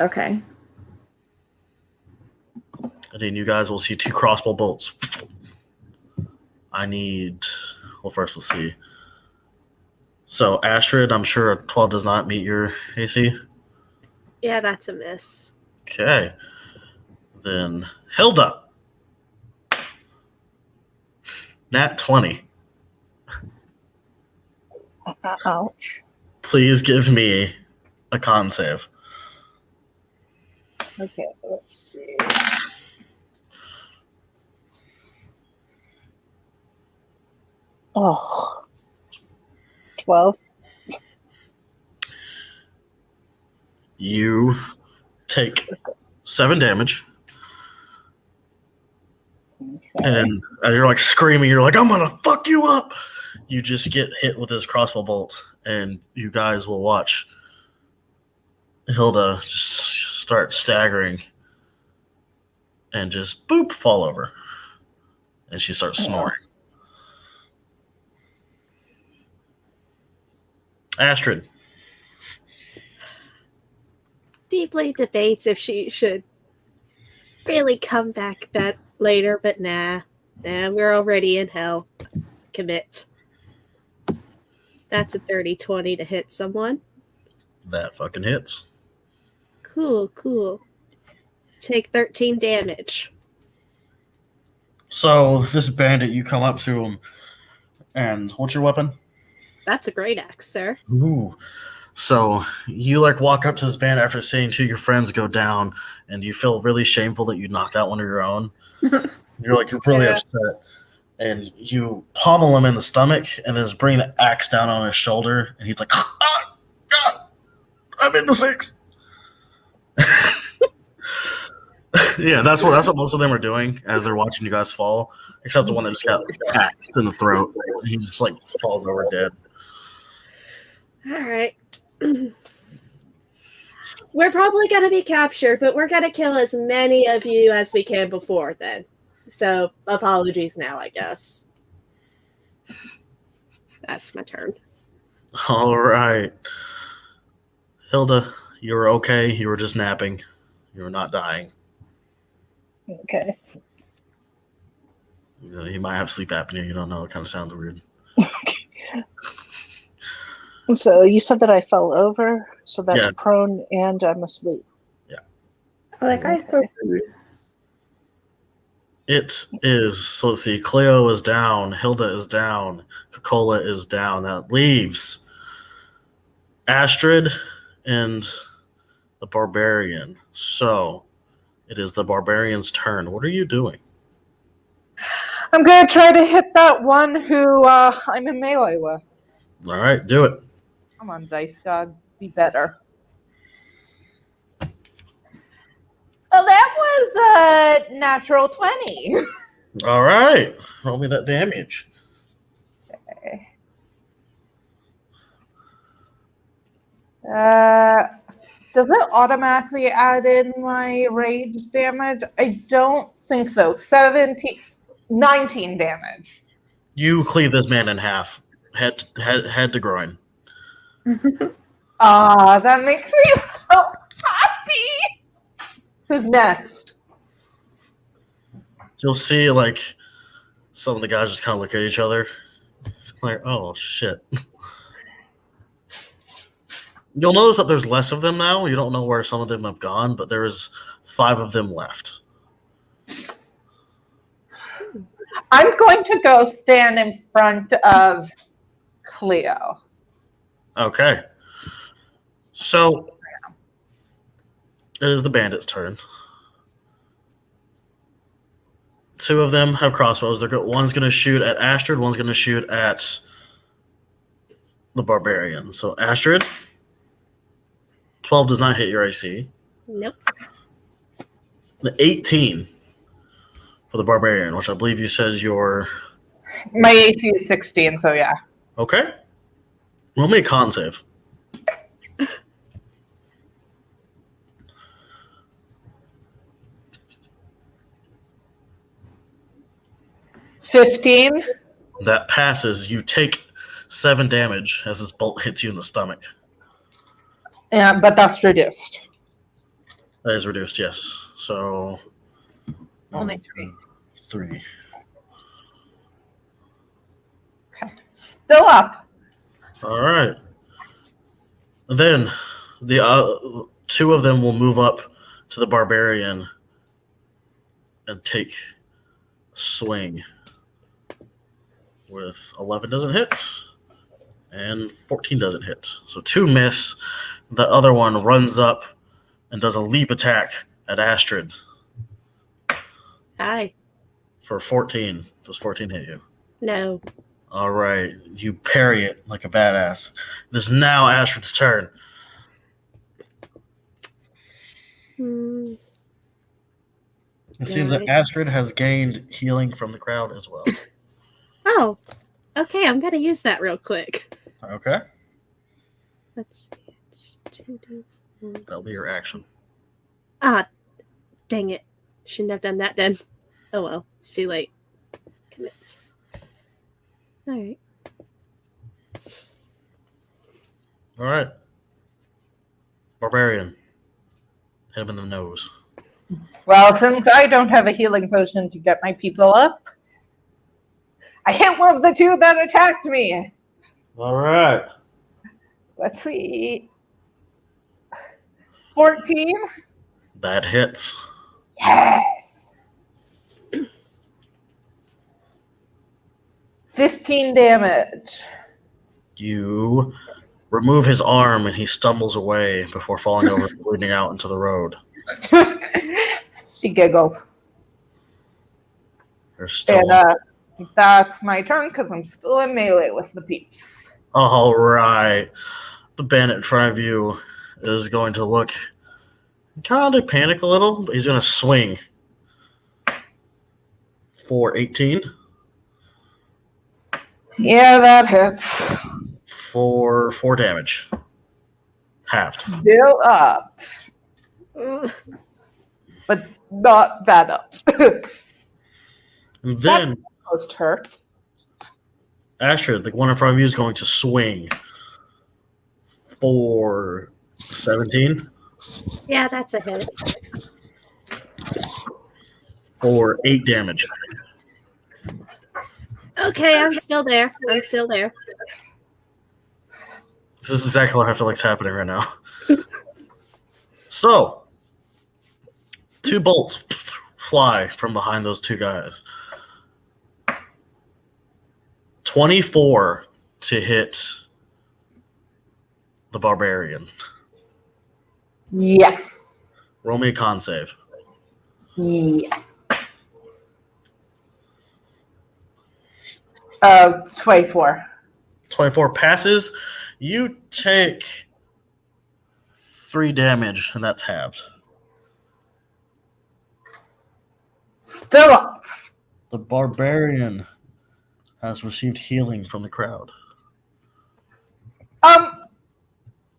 Okay. And then you guys will see 2 crossbow bolts. I need. Well, first let's see. So Astrid, I'm sure a 12 does not meet your AC. Yeah, that's a miss. Okay. Then Hilda. Nat 20. Ouch. Please give me a con save. Okay, let's see. Oh, 12. You take 7 damage. Okay. And as you're like screaming, you're like, I'm gonna fuck you up. You just get hit with his crossbow bolt, and you guys will watch Hilda just start staggering and just boop fall over. And she starts snoring. Astrid. Deeply debates if she should really come back later, but nah, we're already in hell. Commit. That's a 30-20 to hit someone. That fucking hits. Cool. Take 13 damage. So this bandit, you come up to him, and what's your weapon? That's a great axe, sir. Ooh. So you like walk up to this bandit after seeing 2 of your friends go down, and you feel really shameful that you knocked out one of your own. You're really upset, and you pommel him in the stomach, and then just bring the axe down on his shoulder, and he's like, "Ah, God, I'm in the 6." Yeah, that's what most of them are doing as they're watching you guys fall, except the one that just got axed in the throat. He just like falls over dead. All right. We're probably going to be captured, but we're going to kill as many of you as we can before then. So apologies now, I guess. That's my turn. All right. Hilda, you were okay. You were just napping. You were not dying. Okay. You might have sleep apnea. You don't know. It kind of sounds weird. So you said that I fell over, so that's Yeah. prone and I'm asleep. Like I so rude. It is. So let's see. Cleo is down. Hilda is down. Coca-Cola is down. That leaves Astrid and the Barbarian. So it is the Barbarian's turn. What are you doing? I'm going to try to hit that one who I'm in melee with. All right, do it. Come on, dice gods, be better. Well, that was a natural 20. All right. Roll me that damage. Okay. Does it automatically add in my rage damage? I don't think so. 19 damage. You cleave this man in half, head to groin. That makes me so happy. Who's next? You'll see, like, some of the guys just kind of look at each other, like, oh, shit. You'll notice that there's less of them now. You don't know where some of them have gone, but there is 5 of them left. I'm going to go stand in front of Cleo. Okay. So, it is the bandit's turn two of them have crossbows. One's going to shoot at Astrid. One's going to shoot at the barbarian. So Astrid, 12 does not hit your AC. Nope. 18 for the barbarian, which I believe you said your... My AC is 16, so yeah. Okay. Roll me a con save. $15. That passes. You take 7 damage as this bolt hits you in the stomach. Yeah, but that's reduced. That is reduced, yes. So... Only 3. 3. Okay. Still up. All right. Then the two of them will move up to the barbarian and take a swing. With 11 doesn't hit and 14 doesn't hit. So 2 miss. The other one runs up and does a leap attack at Astrid. Hi. For 14. Does 14 hit you? No. All right. You parry it like a badass. It is now Astrid's turn. Hmm. It seems that Astrid has gained healing from the crowd as well. Oh. Okay, I'm going to use that real quick. Okay. Let's see. It's 2d4. That'll be your action. Ah, dang it. Shouldn't have done that then. Oh well, it's too late. Commit. Alright. All right. Barbarian. Hit him in the nose. Well, since I don't have a healing potion to get my people up, I hit one of the 2 that attacked me. All right. Let's see. 14. That hits. Yes. 15 damage. You remove his arm and he stumbles away before falling over and bleeding out into the road. She giggles. There's still... And that's my turn because I'm still in melee with the peeps. All right. The bandit in front of you is going to look kind of panic a little, but he's going to swing for 18. Yeah, that hits. For 4 damage. Halved. Still up. But not that up. And then Post her. Astrid, the one in front of you, is going to swing for 17. Yeah, that's a hit. For 8 damage. Okay, I'm still there. I'm still there. This is exactly what I feel like's happening right now. So, 2 bolts fly from behind those 2 guys. 24 to hit the barbarian. Yeah. Roll me a con save. Yeah. 24. 24 passes. You take 3 damage, and that's halved. Still up. The barbarian has received healing from the crowd.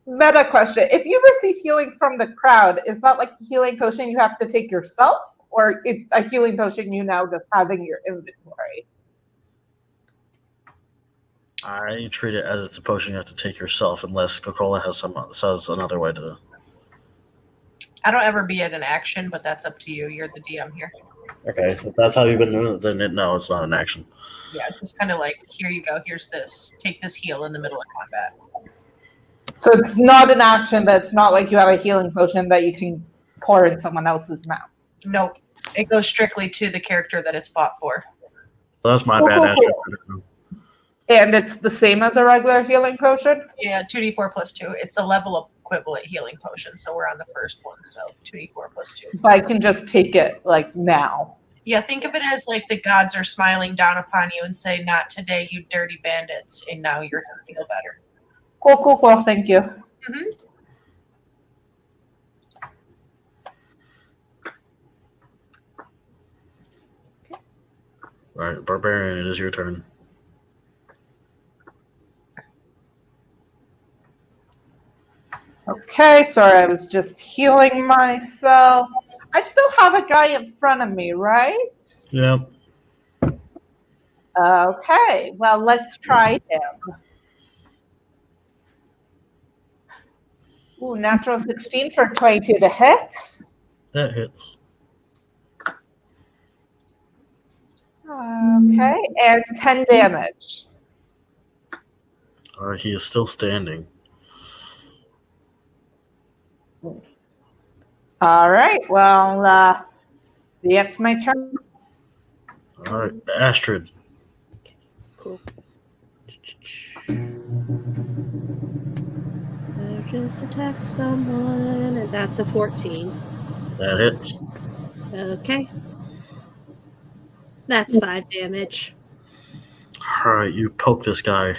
Meta question. If you receive healing from the crowd, is that like a healing potion you have to take yourself? Or it's a healing potion you now just have in your inventory? I treat it as it's a potion you have to take yourself, unless Coca-Cola says another way to. I don't ever be at an action, but that's up to you. You're the DM here. Okay, if that's how you've been doing it, then no, it's not an action. Yeah, it's just kind of like, here you go. Here's this. Take this heal in the middle of combat. So it's not an action, but it's not like you have a healing potion that you can pour in someone else's mouth. Nope. It goes strictly to the character that it's bought for. That's my bad. Action. And it's the same as a regular healing potion? Yeah, 2d4 plus 2. It's a level equivalent healing potion, so we're on the first one. So 2d4 plus 2. So I can just take it like now. Yeah, think of it as like the gods are smiling down upon you and say, "Not today, you dirty bandits," and now you're gonna feel better. Cool. Thank you. Mm-hmm. All right, Barbarian, it is your turn. Okay, sorry, I was just healing myself. I still have a guy in front of me, right? Yep. Okay, well, let's try him. Ooh, natural 16 for 22 to hit. That hits. Okay, and 10 damage. All right, he is still standing. All right, well, that's my turn. All right, Astrid. Cool. I'll just attack someone, and that's a 14. That hits. Okay. That's 5 damage. All right, you poke this guy.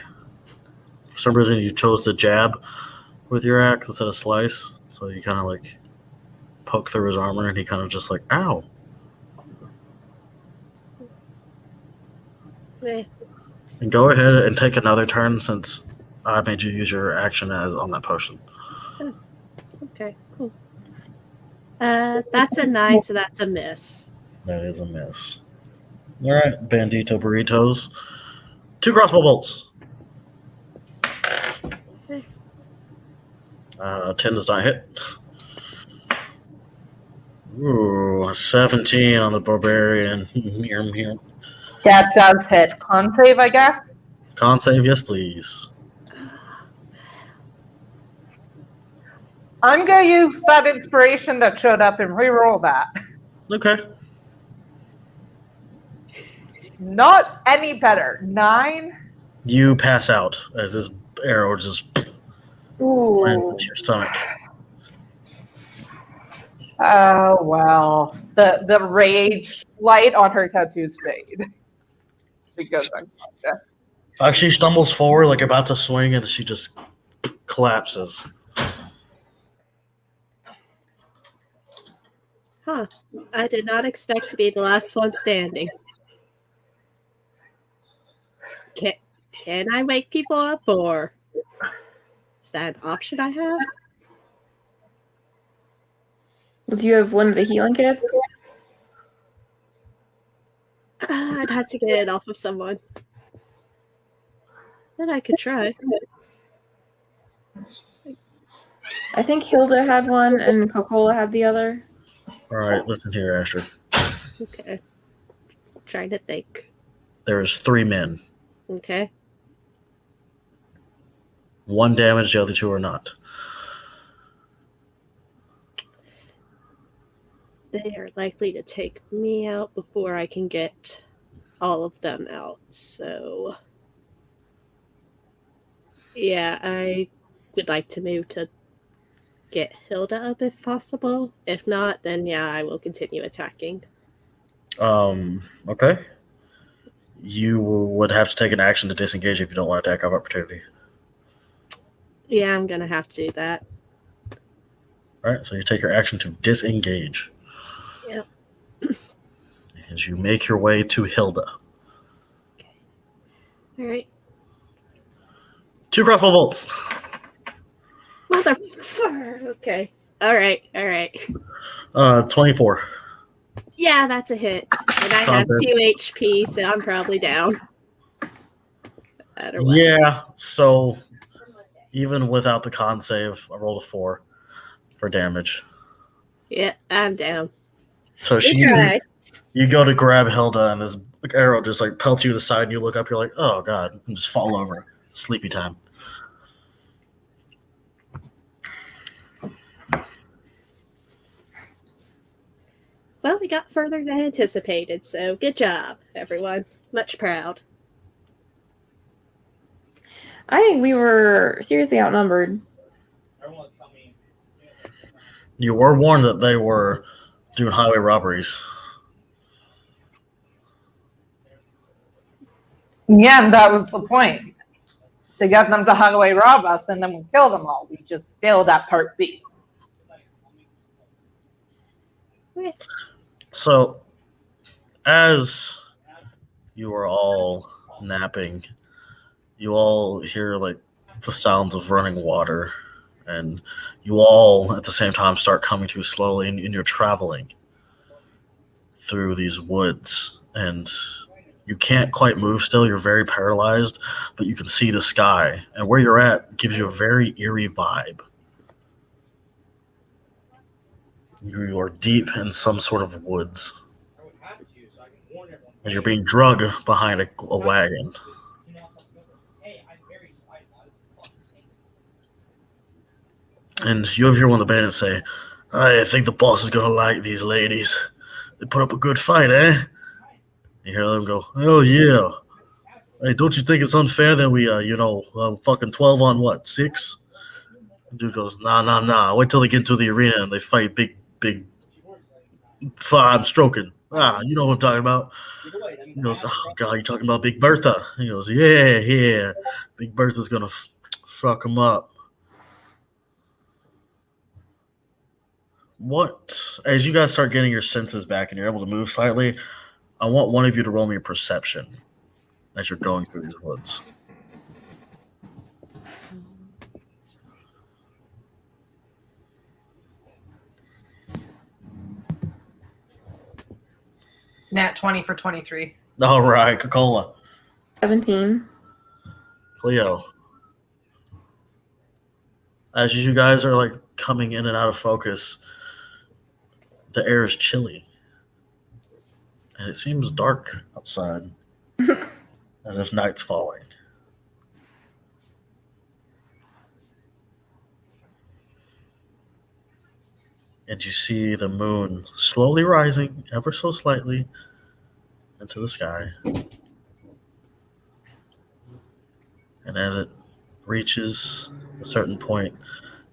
For some reason, you chose to jab with your axe instead of slice. So you kind of like poke through his armor, and he kind of just like, ow. Eh, And go ahead and take another turn since I made you use your action as on that potion. okay, cool. That's a 9, so that's a miss. That is a miss. All right, Bandito Burritos. 2 crossbow bolts. 10 does not hit. Ooh, 17 on the Barbarian. That does hit. Con save, I guess. Con save, yes, please. I'm going to use that inspiration that showed up and reroll that. Okay. Not any better. 9. You pass out as this arrow just Ooh. lands into your stomach. Oh, well. The rage light on her tattoos fade. Because I'm She stumbles forward, like about to swing, and she just collapses. Huh. I did not expect to be the last one standing. Can I wake people up, or is that an option I have? Do you have one of the healing kits? I'd have to get it off of someone. But I could try. I think Hilda had one and Coca-Cola had the other. All right, listen here, Astrid. Okay. Trying to think. There's 3 men. Okay. 1 damaged, the other 2 are not. They are likely to take me out before I can get all of them out. So, yeah, I would like to move to get Hilda up if possible. If not, then yeah, I will continue attacking. Okay. You would have to take an action to disengage if you don't want attack of opportunity. Yeah, I'm going to have to do that. All right, so you take your action to disengage. Yep. As you make your way to Hilda. Okay. All right. 2 crossbow bolts. Motherfucker. Okay. All right. 24. Yeah, that's a hit. And I have 2 HP, so I'm probably down. No matter what. Yeah, so even without the con save, I rolled a 4 for damage. Yeah, I'm down. So you go to grab Hilda, and this arrow just like pelts you to the side, and you look up, you're like, oh god, and just fall over. Sleepy time. Well, we got further than anticipated, so good job, everyone. Much proud. I think we were seriously outnumbered. You were warned that they were doing highway robberies. Yeah, and that was the point. To get them to highway rob us and then we kill them all. We just failed at part B. So, as you are all napping, you all hear like the sounds of running water, and you all at the same time start coming to slowly, and you're traveling through these woods, and you can't quite move still. You're very paralyzed, but you can see the sky, and where you're at gives you a very eerie vibe. You are deep in some sort of woods, and you're being dragged behind a wagon. And you hear one of the bandits say, I think the boss is going to like these ladies. They put up a good fight, eh? You hear them go, oh, yeah. Hey, don't you think it's unfair that we, fucking 12 on what, 6? The dude goes, nah. Wait till they get into the arena and they fight big, I'm stroking. You know what I'm talking about. He goes, oh, God, you talking about Big Bertha? He goes, yeah. Big Bertha's going to fuck him up. What, as you guys start getting your senses back and you're able to move slightly, I want one of you to roll me a perception as you're going through these woods. Nat 20 for 23. All right, Coca-Cola. 17. Cleo. As you guys are like coming in and out of focus, the air is chilly. And it seems dark outside, as if night's falling. And you see the moon slowly rising, ever so slightly, into the sky. And as it reaches a certain point,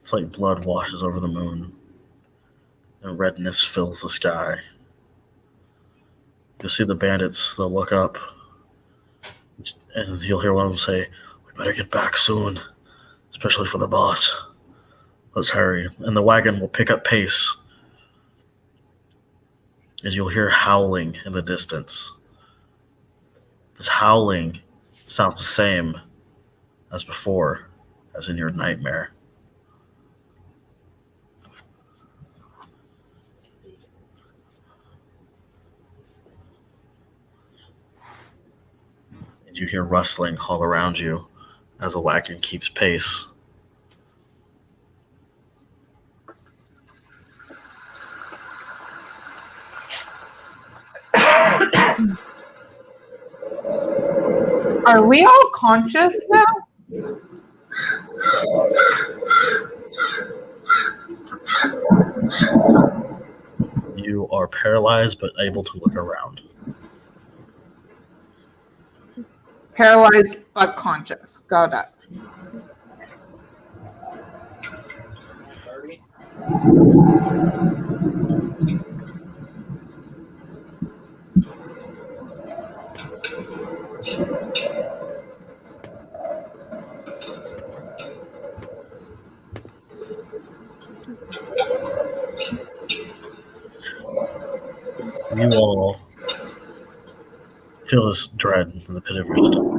it's like blood washes over the moon, and redness fills the sky. You'll see the bandits, they'll look up, and you'll hear one of them say, we better get back soon, especially for the boss. Let's hurry. And the wagon will pick up pace, and you'll hear howling in the distance. This howling sounds the same as before, as in your nightmare. You hear rustling all around you as the wagon keeps pace. Are we all conscious now? You are paralyzed but able to look around. Paralyzed but conscious. Got it. You all feel this dread in the pit of your stomach.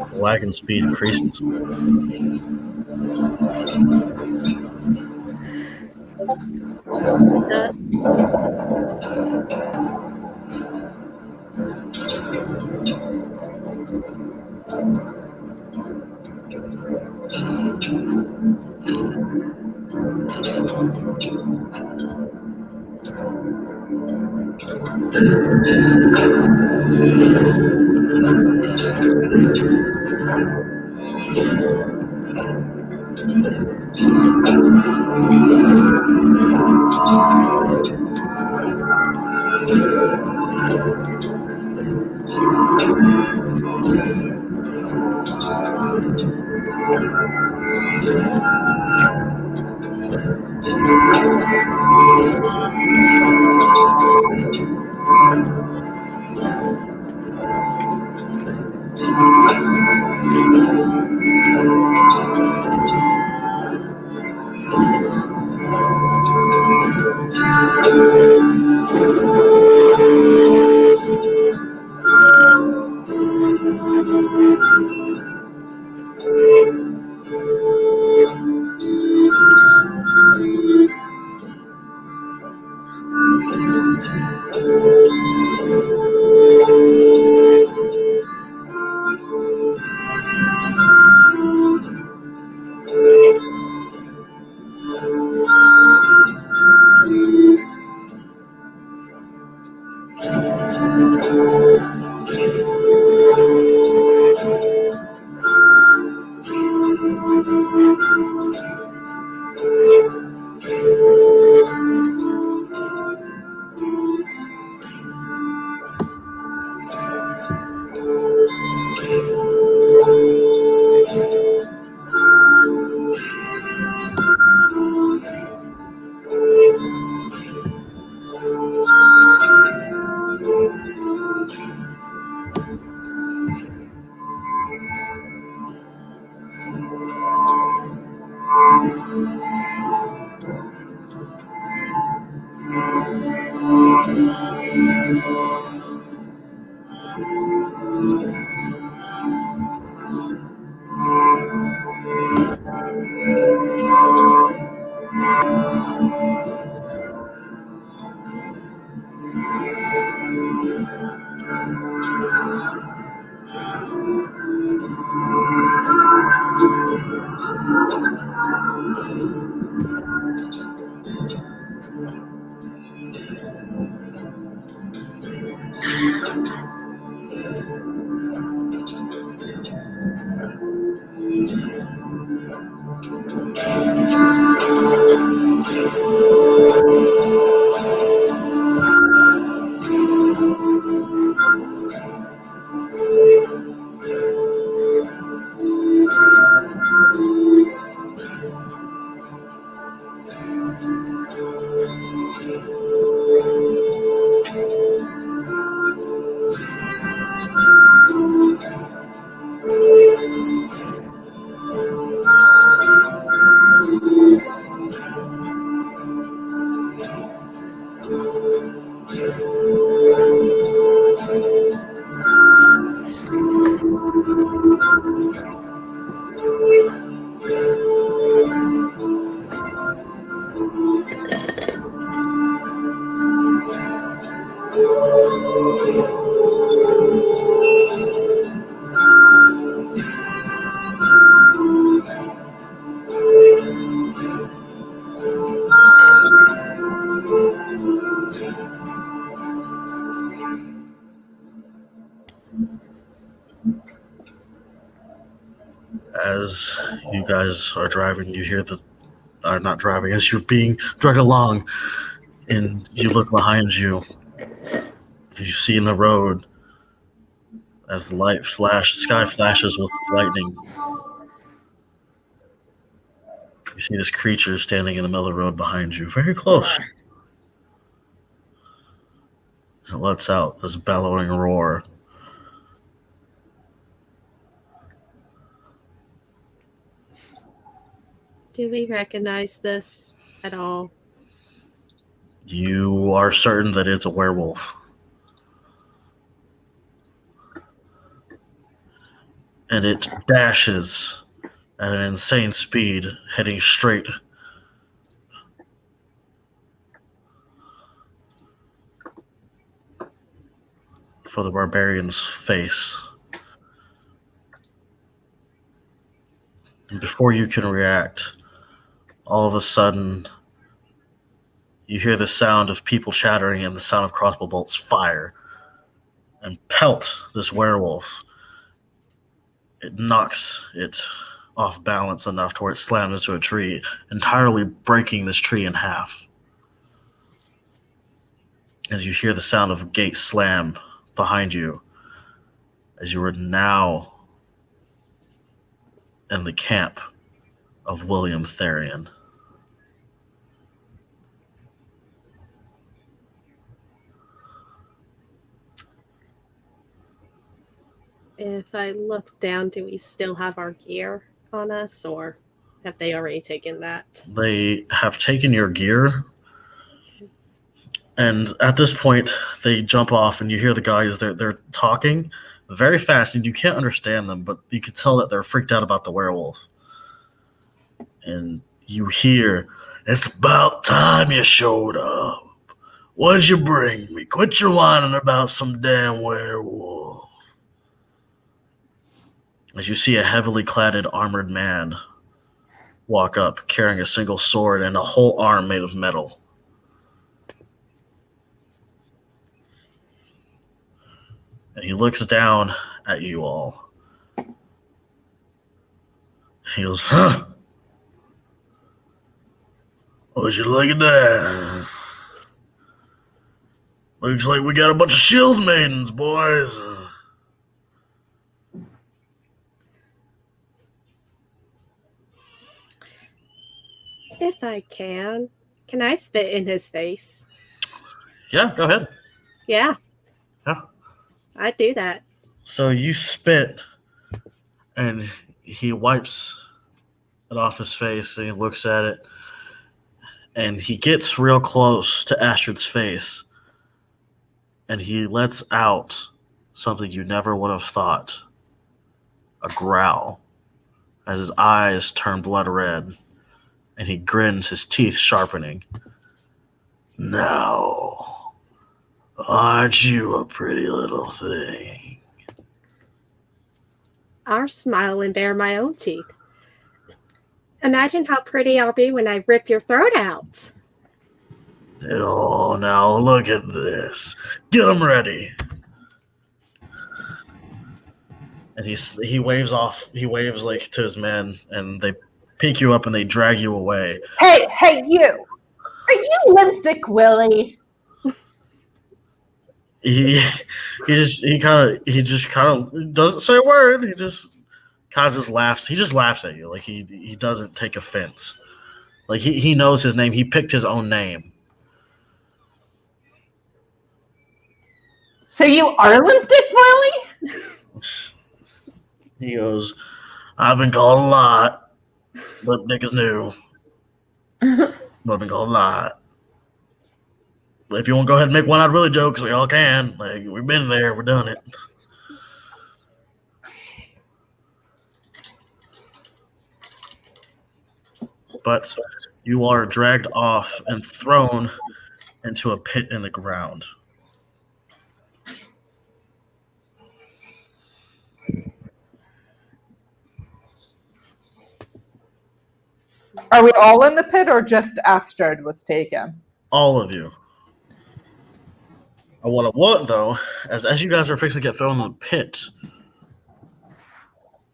The wagon speed increases. As you guys are driving, you hear the are not driving, as you're being dragged along, and you look behind you, and you see in the road as the sky flashes with lightning. You see this creature standing in the middle of the road behind you, very close. It lets out this bellowing roar. Do we recognize this at all? You are certain that it's a werewolf. And it dashes at an insane speed, heading straight for the barbarian's face. And before you can react, all of a sudden, you hear the sound of people chattering and the sound of crossbow bolts fire and pelt this werewolf. It knocks it off balance enough to where it slams into a tree, entirely breaking this tree in half. As you hear the sound of a gate slam behind you, as you are now in the camp of William Therian. If I look down, do we still have our gear on us, or have they already taken that? They have taken your gear, and at this point, they jump off, and you hear the guys, they're talking very fast, and you can't understand them, but you can tell that they're freaked out about the werewolf. And you hear, "It's about time you showed up. What'd you bring me? Quit your whining about some damn werewolf." As you see a heavily cladded armored man walk up, carrying a single sword and a whole arm made of metal. And he looks down at you all. He goes, "Huh? Would you look at that? Looks like we got a bunch of shield maidens, boys." If I can I spit in his face? Yeah, go ahead. Yeah. Yeah. I'd do that. So you spit, and he wipes it off his face, and he looks at it, and he gets real close to Astrid's face, and he lets out something you never would have thought, a growl, as his eyes turn blood red, and he grins, his teeth sharpening. "Now, aren't you a pretty little thing?" I'll smile and bare my own teeth. Imagine how pretty I'll be when I rip your throat out. "Oh, now look at this. Get him ready." And he waves off. He waves like to his men, and they pick you up and they drag you away. Hey, you! Are you Limp Dick Willie? He just kind of doesn't say a word. He just kind of just laughs. He just laughs at you, like he doesn't take offense. Like he knows his name. He picked his own name. So you are Limp Dick Willie? He goes, "I've been called a lot, but Nick is new. I've been called a lot. But if you want to go ahead and make one-eyed Willie jokes, we all can. Like, we've been there, we've done it." But you are dragged off and thrown into a pit in the ground. Are we all in the pit or just Astrid was taken? All of you. And what I want, though, as you guys are fixing to get thrown in the pit,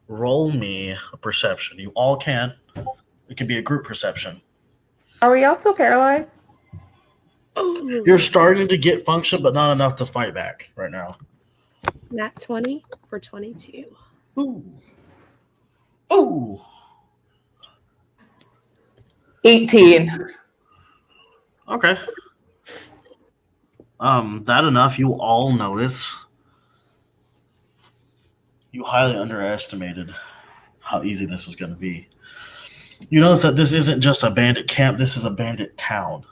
roll me a perception. You all can. It can be a group perception. Are we also paralyzed? Oh, You're starting to get function, but not enough to fight back right now. nat 20 for 22. Ooh. Ooh. 18. Okay. That enough, you all notice. You highly underestimated how easy this was going to be. You notice that this isn't just a bandit camp, this is a bandit town.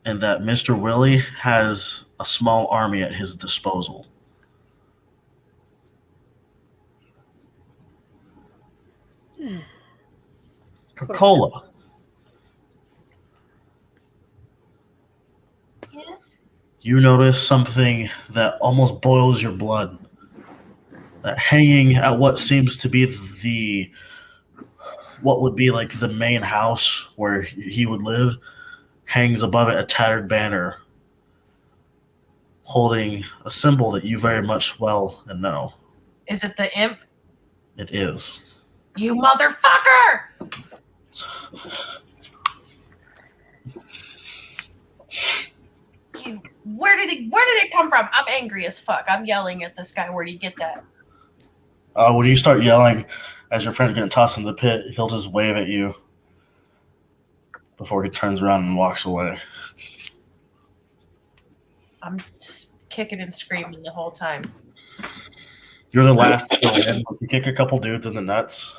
And that Mr. Willie has a small army at his disposal. Coca-Cola. Yes. You notice something that almost boils your blood. That hanging at what seems to be what would be like the main house where he would live, hangs above it a tattered banner holding a symbol that you very much well and know. Is it the imp? It is. You motherfucker! Where did it come from? I'm angry as fuck. I'm yelling at this guy. Where do you get that? When you start yelling as your friend's getting tossed in the pit, he'll just wave at you before he turns around and walks away. I'm kicking and screaming the whole time. You're the last to go in. You kick a couple dudes in the nuts,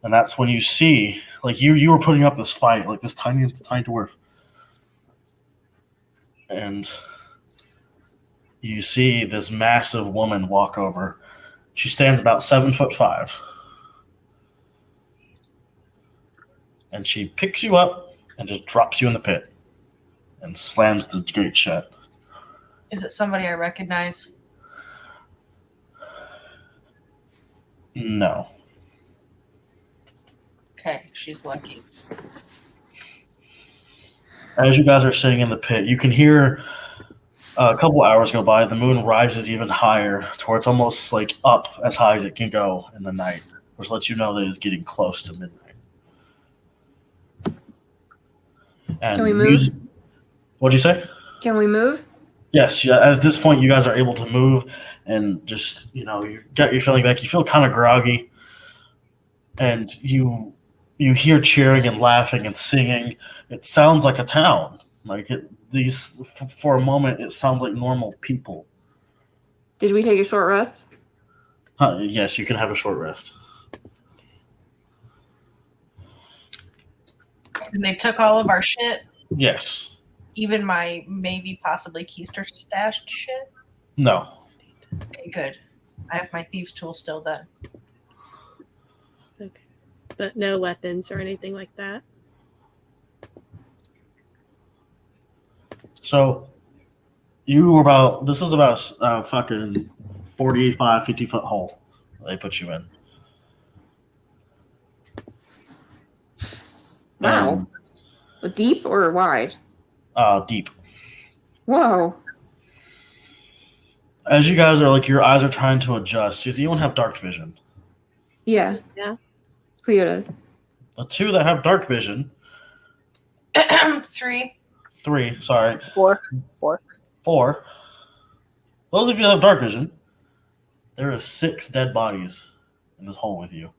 and that's when you see, like, you were putting up this fight, like this tiny dwarf, and you see this massive woman walk over. She stands about 7'5", and she picks you up and just drops you in the pit and slams the gate shut. Is it somebody I recognize? No. Okay, she's lucky. As you guys are sitting in the pit, you can hear a couple hours go by. The moon rises even higher, to where it's almost like up as high as it can go in the night, which lets you know that it's getting close to midnight. And Can we move? What'd you say? Can we move? Yes. Yeah, at this point, you guys are able to move, and just, you got your feeling back. You feel kind of groggy, and you hear cheering and laughing and singing. It sounds like a town. Like for a moment, it sounds like normal people. Did we take a short rest? Yes, you can have a short rest. And they took all of our shit? Yes. Even my maybe possibly keister stashed shit? No. Okay, good. I have my thieves' tool still then. Okay. But no weapons or anything like that? So, you were this is about a fucking 45, 50-foot hole they put you in. Wow. Deep or wide? Deep. Whoa. As you guys are, your eyes are trying to adjust, does anyone have dark vision? Yeah. Yeah. Cleo does. The two that have dark vision. 3. 3, sorry. 4. 4. Those of you that have dark vision, there are 6 dead bodies in this hole with you.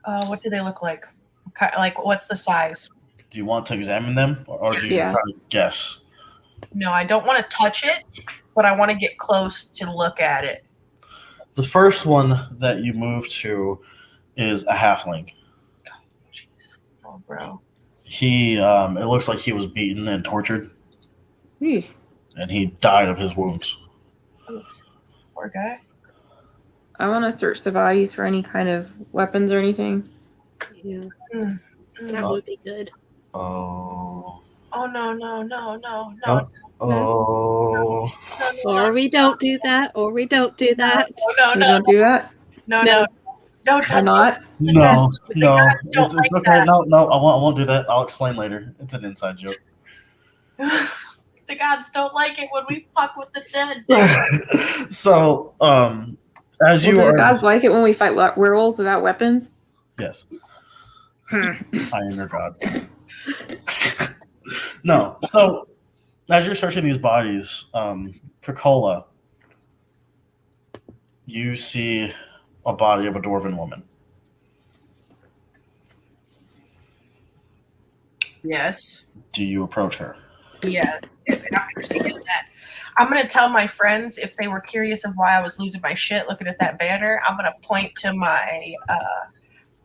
What do they look like? Like, what's the size? Do you want to examine them, or do you Yeah. try to guess? No, I don't want to touch it, but I want to get close to look at it. The first one that you move to is a halfling. Jeez. Oh, bro. He, it looks like he was beaten and tortured, Eesh. and he died of his wounds. Oof. Poor guy. I want to search the bodies for any kind of weapons or anything. Yeah. Mm. That would be good. Oh. Oh, no. Oh. Or we don't do that, or we don't do that. We don't do that? No. Don't Or touch not? No. The gods don't It's like okay. that. No. I won't do that. I'll explain later. It's an inside joke. The gods don't like it when we fuck with the dead. So, as Well, you do are, the gods like it when we fight werewolves without weapons? yes, I am your god. No, so as you're searching these bodies, Coca-Cola, you see a body of a dwarven woman. Yes. Do you approach her? Yes. I'm going to tell my friends, if they were curious of why I was losing my shit looking at that banner, I'm going to point to my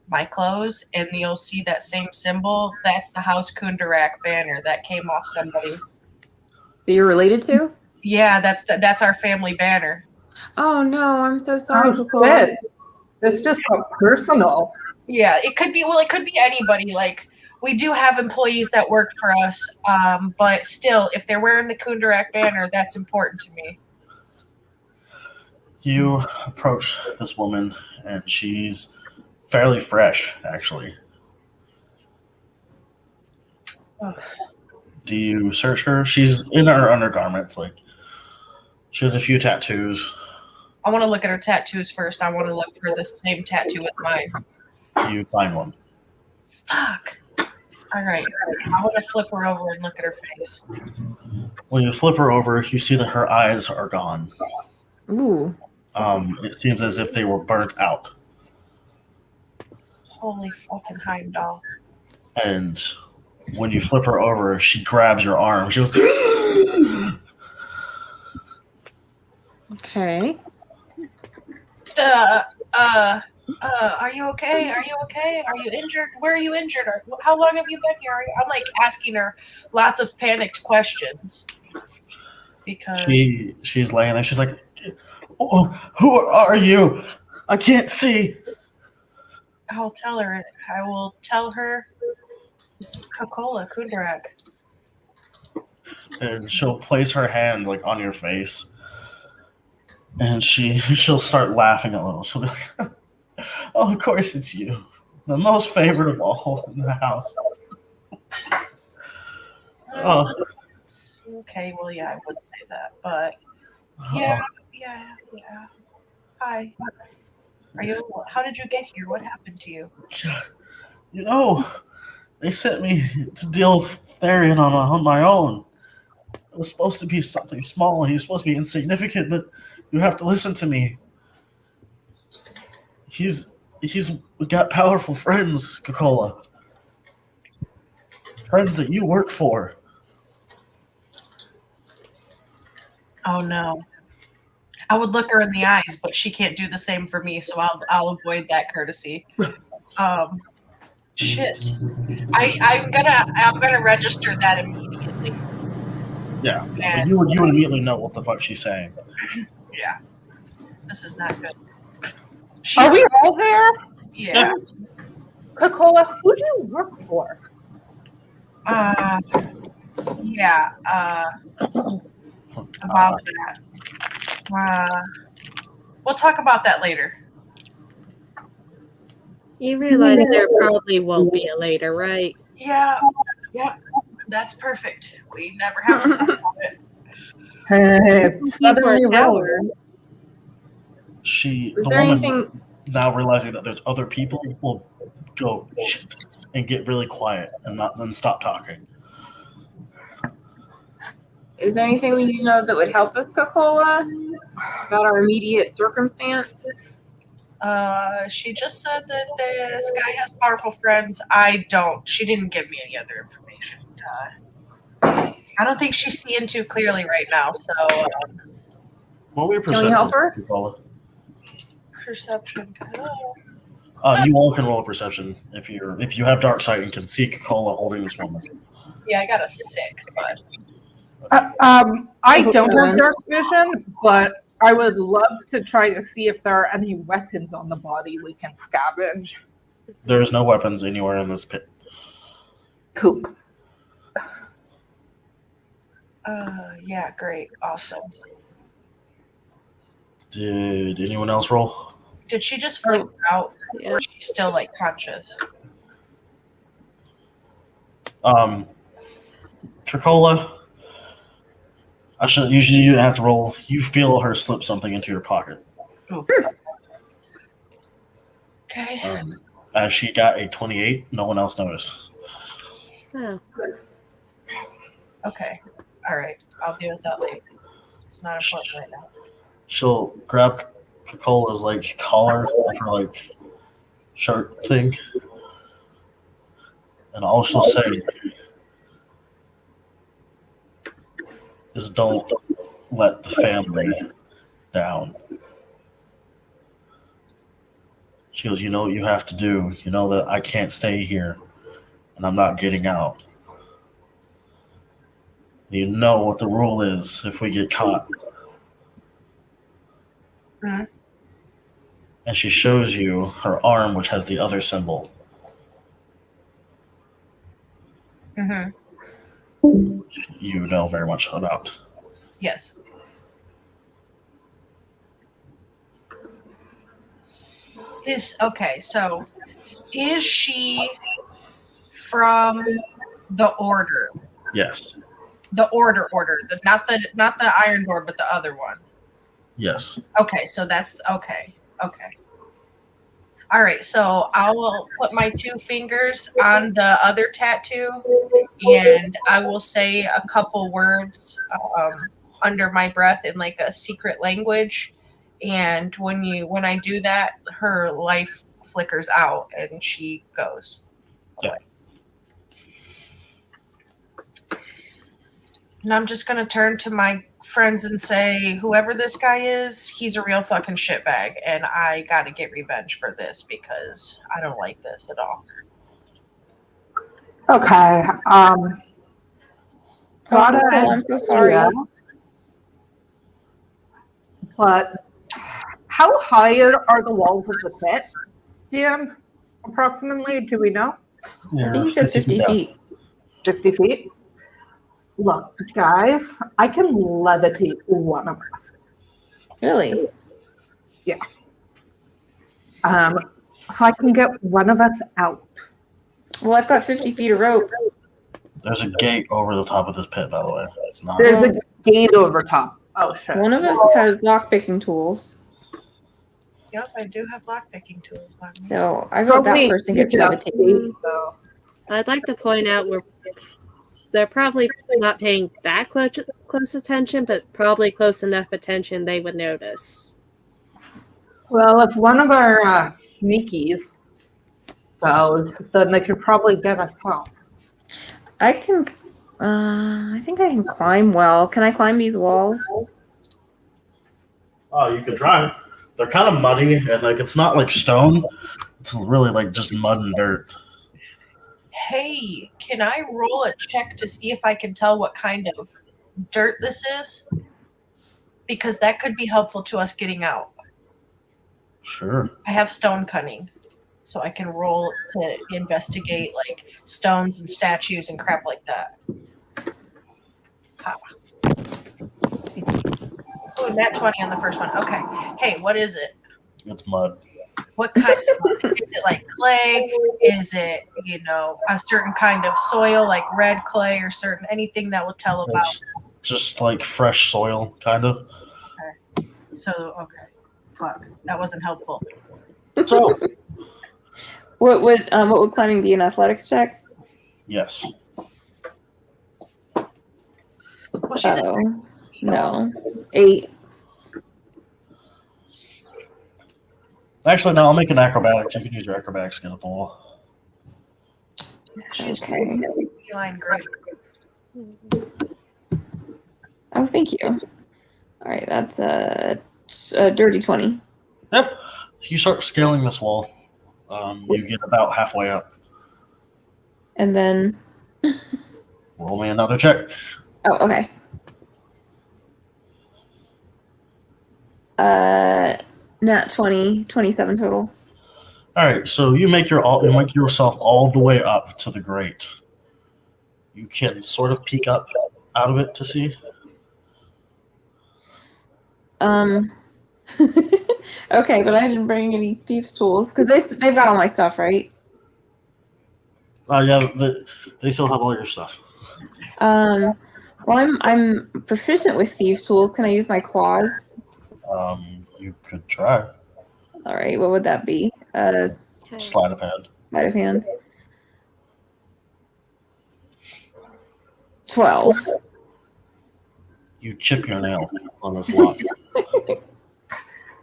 my clothes, and you'll see that same symbol. That's the House Kundarak banner that came off somebody. That you're related to? Yeah, that's our family banner. Oh, no. I'm so sorry, Oh, Coca. shit. This just got personal. Yeah, it could be anybody. Like, we do have employees that work for us, but still, if they're wearing the Kundarak banner, that's important to me. You approach this woman, and she's fairly fresh, actually. Do you search her? She's in her undergarments. Like, she has a few tattoos. I want to look at her tattoos first. I want to look for the same tattoo as mine. You find one. Fuck. All right. I want to flip her over and look at her face. When you flip her over, you see that her eyes are gone. Ooh. It seems as if they were burnt out. Holy fucking Heimdall. And when you flip her over, she grabs your arm. She goes, Okay. Are you okay? Are you okay? Are you injured? Where are you injured? Or how long have you been here? I'm like asking her lots of panicked questions. Because she's laying there. She's like, oh, who are you? I can't see. I'll tell her. I will tell her Coca-Cola Kundarak. And she'll place her hand like on your face. And she'll start laughing a little. She'll be like, oh, of course it's you. The most favorite of all in the house. Oh. Okay, well, yeah, I would say that, but yeah. Hi. Are you? How did you get here? What happened to you? You know, they sent me to deal with Therian on my own. It was supposed to be something small. He was supposed to be insignificant, but you have to listen to me. He's got powerful friends, Coca-Cola. Friends that you work for. Oh no. I would look her in the eyes, but she can't do the same for me, so I'll avoid that courtesy. Shit. I'm gonna register that immediately. Yeah. And you would immediately know what the fuck she's saying. Yeah. This is not good. Are we all there? Yeah. Coca-Cola, who do you work for? Yeah. About that. We'll talk about that later. You realize there probably won't be a later, right? Yeah. Yep. That's perfect. We never have to talk about it. Suddenly Howard. The there woman, anything? now realizing that there's other people, will go shit and get really quiet and then stop talking. Is there anything we need to know that would help us, Coca-Cola, about our immediate circumstance? She just said that this guy has powerful friends. I don't. She didn't give me any other information. I don't think she's seeing too clearly right now. So, Roll your Can perception. we help her? Coca-Cola. Perception. You all can roll a perception if you have dark sight and can see Coca-Cola holding this woman. Yeah, I got a 6, but I don't have dark vision, but I would love to try to see if there are any weapons on the body we can scavenge. There's no weapons anywhere in this pit. Poop. yeah, great, awesome. Did anyone else roll? Did she just flip out? Yeah. Or is she still like conscious? Coca-Cola. Usually you have to roll. You feel her slip something into your pocket. Oof. Okay. As she got a 28, no one else noticed. Oh. Okay. All right. I'll deal with that later. It's not important right now. She'll grab Coca-Cola's like collar of her like shirt thing, and all she'll say is, "Don't let the family down." She goes, "You know what you have to do. You know that I can't stay here, and I'm not getting out. You know what the rule is if we get caught." Mm-hmm. And she shows you her arm, which has the other symbol. Mm-hmm. You know very much about. Yes. So is she from The order. Yes. The order. Not the iron door, but the other one. Yes. Okay, so that's okay. All right, so I will put my 2 fingers on the other tattoo, and I will say a couple words under my breath in like a secret language. And when I do that, her life flickers out and she goes away. And I'm just gonna turn to my friends and say, whoever this guy is, he's a real fucking shitbag, and I gotta get revenge for this because I don't like this at all. Okay. Got it. I'm so sorry. But how high are the walls of the pit, DM? Approximately, do we know? I think you said 50 feet. 50 feet? Look, guys, I can levitate one of us. Really? Yeah. So I can get one of us out. Well, I've got 50 feet of rope. There's a gate over the top of this pit, by the way. It's not. There's a gate over top. Oh, shit. One of us has lockpicking tools. Yep, I do have lockpicking tools on me. So I vote that person gets levitated. I'd like to point out they're probably not paying that close attention, but probably close enough attention they would notice. Well, if one of our sneakies goes, then they could probably get us out. I think I can climb well. Can I climb these walls? Oh, you could try. They're kind of muddy, and like it's not like stone. It's really like just mud and dirt. Hey, can I roll a check to see if I can tell what kind of dirt this is? Because that could be helpful to us getting out. Sure. I have stone cunning, so I can roll to investigate like stones and statues and crap like that. Oh, nat 20 on the first one. Okay. Hey, what is it? It's mud. What kind of mud? Is it like clay? Is it, a certain kind of soil, like red clay or anything that will tell about? It's just like fresh soil, kind of. Okay. Okay. Fuck. That wasn't helpful. So. What would climbing be, an athletics check? Yes. Well, she's no. 8. Actually, no, I'll make an acrobatics. You can use your acrobatics to get up the wall. She's okay. Feline great. Oh, thank you. All right, that's a dirty 20. Yep. You start scaling this wall. You get about halfway up. And then Roll me another check. Oh, okay. Nat 20, 27 total. All right, so you make yourself all the way up to the grate. You can sort of peek up out of it to see. Okay, but I didn't bring any thieves' tools because they've got all my stuff, right? Oh yeah, they still have all your stuff. Well, I'm proficient with thieves' tools. Can I use my claws? You could try. All right, what would that be? Sleight of hand. Sleight of hand. 12. You chip your nail on this lock.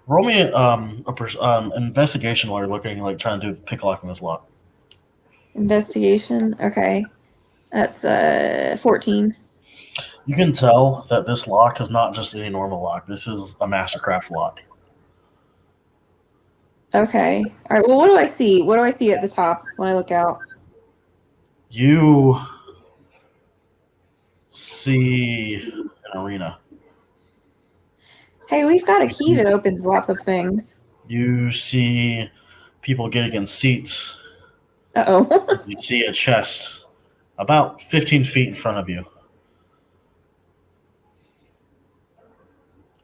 Roll me an investigation while you're looking, like trying to do the pick lock on this lock. Investigation. Okay, that's 14. You can tell that this lock is not just any normal lock. This is a Mastercraft lock. Okay. All right. Well, what do I see? What do I see at the top when I look out? You see an arena. Hey, we've got a key that opens lots of things. You see people getting in seats. Uh-oh. You see a chest about 15 feet in front of you.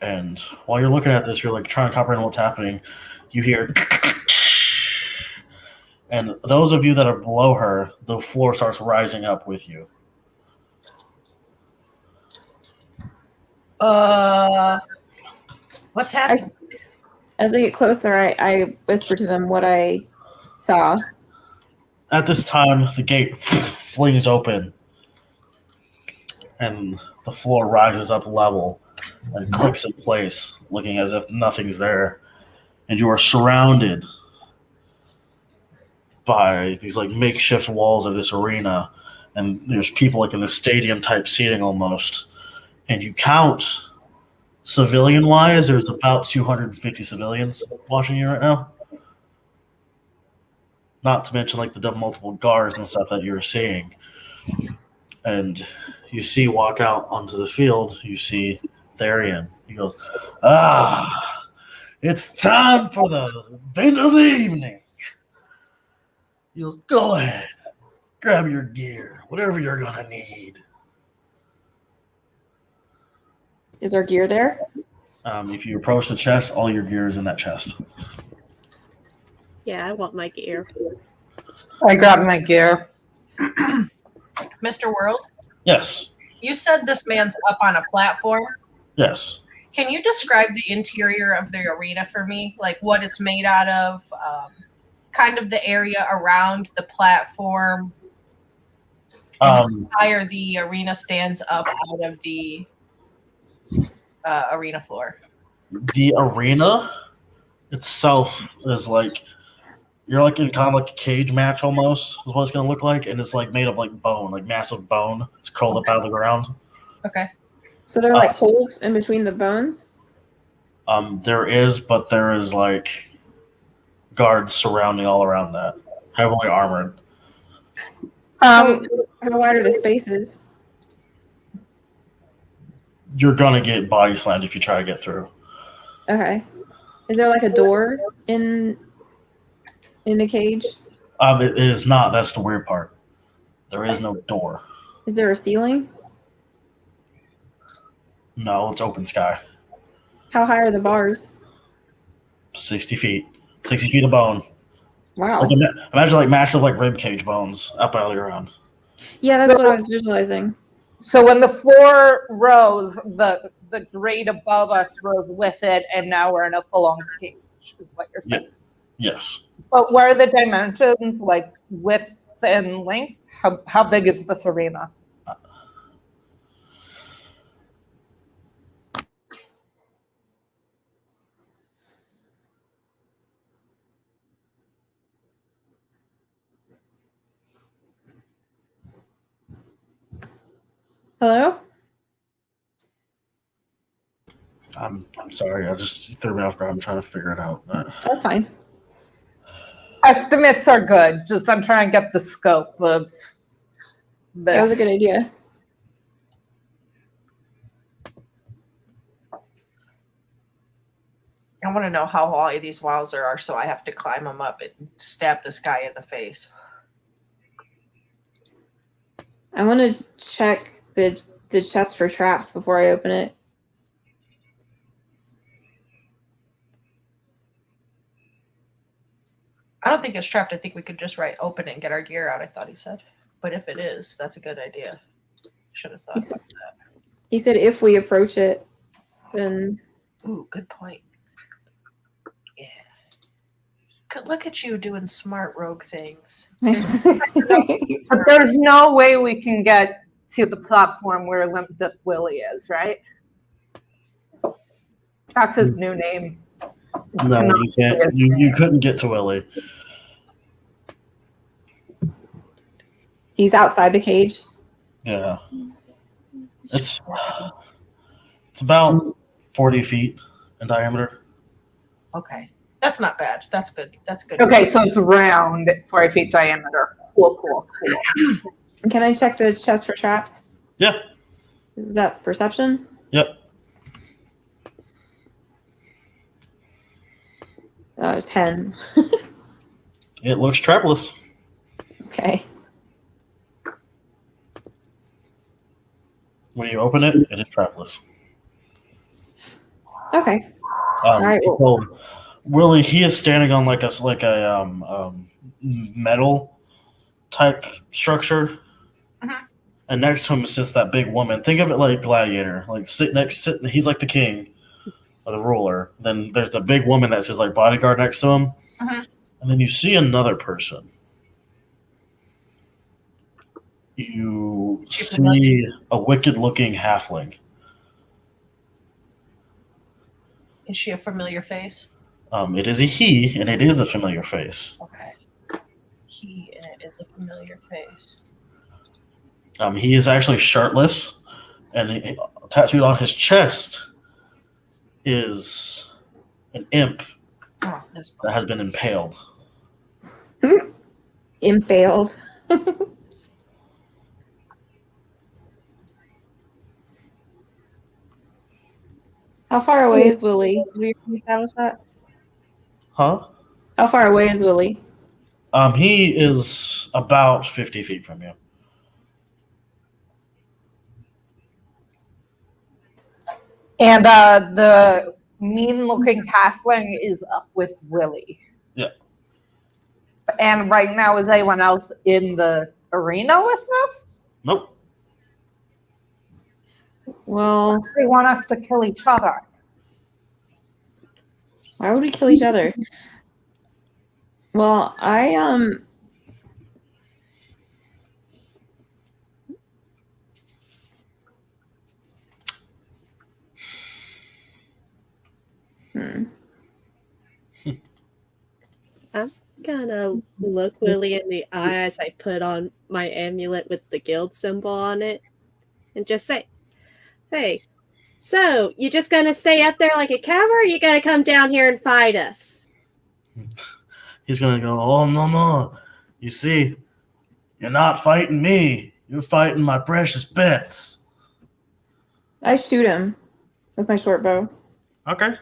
And while you're looking at this, you're like trying to comprehend what's happening. You hear, And those of you that are below her, the floor starts rising up with you. What's happening? As they get closer, I whisper to them what I saw. At this time, the gate flings open, and the floor rises up level and clicks in place, looking as if nothing's there. And you are surrounded by these like makeshift walls of this arena, and there's people like in the stadium type seating almost. And you count civilian wise, there's about 250 civilians watching you right now. Not to mention like the multiple guards and stuff that you're seeing. And you see walk out onto the field, you see Therian. He goes, it's time for the event of the evening. He goes, go ahead, grab your gear, whatever you're gonna need. Is our gear there? If you approach the chest, all your gear is in that chest. Yeah, I want my gear. I grabbed my gear. Mr. World, Yes. you said this man's up on a platform. Yes. Can you describe the interior of the arena for me? Like what it's made out of, kind of the area around the platform, and how higher the arena stands up out of the arena floor. The arena itself is like, you're like in kind of like a cage match almost, is what it's going to look like. And it's like made of like bone, like massive bone. It's curled up out of the ground. Okay. So there are like holes in between the bones? There is, but there is like guards surrounding all around that, heavily armored. How wide are the spaces? You're gonna get body slammed if you try to get through. Okay. Is there like a door in the cage? It is not. That's the weird part. There is no door. Is there a ceiling? No, it's open sky. How high are the bars? 60 feet. 60 feet of bone. Wow. Like, imagine like massive like rib cage bones up out of the ground. Yeah, that's what I was visualizing. So when the floor rose, the grade above us rose with it, and now we're in a full-on cage, is what you're saying. Yeah. Yes. But what are the dimensions, like width and length? How big is this arena? Hello? I'm sorry. I just threw me off guard. I'm trying to figure it out. That's fine. Estimates are good. Just I'm trying to get the scope of this. That was a good idea. I want to know how high these walls are, so I have to climb them up and stab this guy in the face. I want to check the chest for traps before I open it. I don't think it's trapped. I think we could just open it and get our gear out, I thought he said. But if it is, that's a good idea. Should have thought about that. He said if we approach it, then... Ooh, good point. Yeah. Good, look at you doing smart rogue things. But there's no way we can get to the platform where Limp Dip Willie is, right? That's his new name. No, you can't. You couldn't get to Willie. He's outside the cage. Yeah. It's about 40 feet in diameter. Okay. That's not bad. That's good. That's good. Okay, so it's round, 40 feet diameter. Cool. Can I check the chest for traps? Yeah. Is that perception? Yep. Oh, 10. It looks trapless. Okay. When you open it, it is trapless. Okay. All right. Well, Willie, he is standing on like a metal type structure. And next to him sits that big woman. Think of it like Gladiator. Like he's like the king or the ruler. Then there's the big woman that's his like bodyguard next to him. And then you see another person. You see a wicked-looking halfling. Is she a familiar face? It is a he, and it is a familiar face. Okay. He and it is a familiar face. He is actually shirtless, and tattooed on his chest is an imp that has been impaled. Impaled. How far away is Willie? Did we establish that? Huh? How far away is Willie? He is about 50 feet from you. And the mean-looking halfling is up with Willie. Yeah. And right now, is anyone else in the arena with us? Nope. Well, They want us to kill each other. why would we kill each other? Well, I'm gonna look Willie in the eye as I put on my amulet with the guild symbol on it and just say, hey, so you just gonna stay up there like a coward, or you gonna come down here and fight us? He's going to go, oh, no. You see, you're not fighting me. You're fighting my precious pets. I shoot him with my short bow. Okay.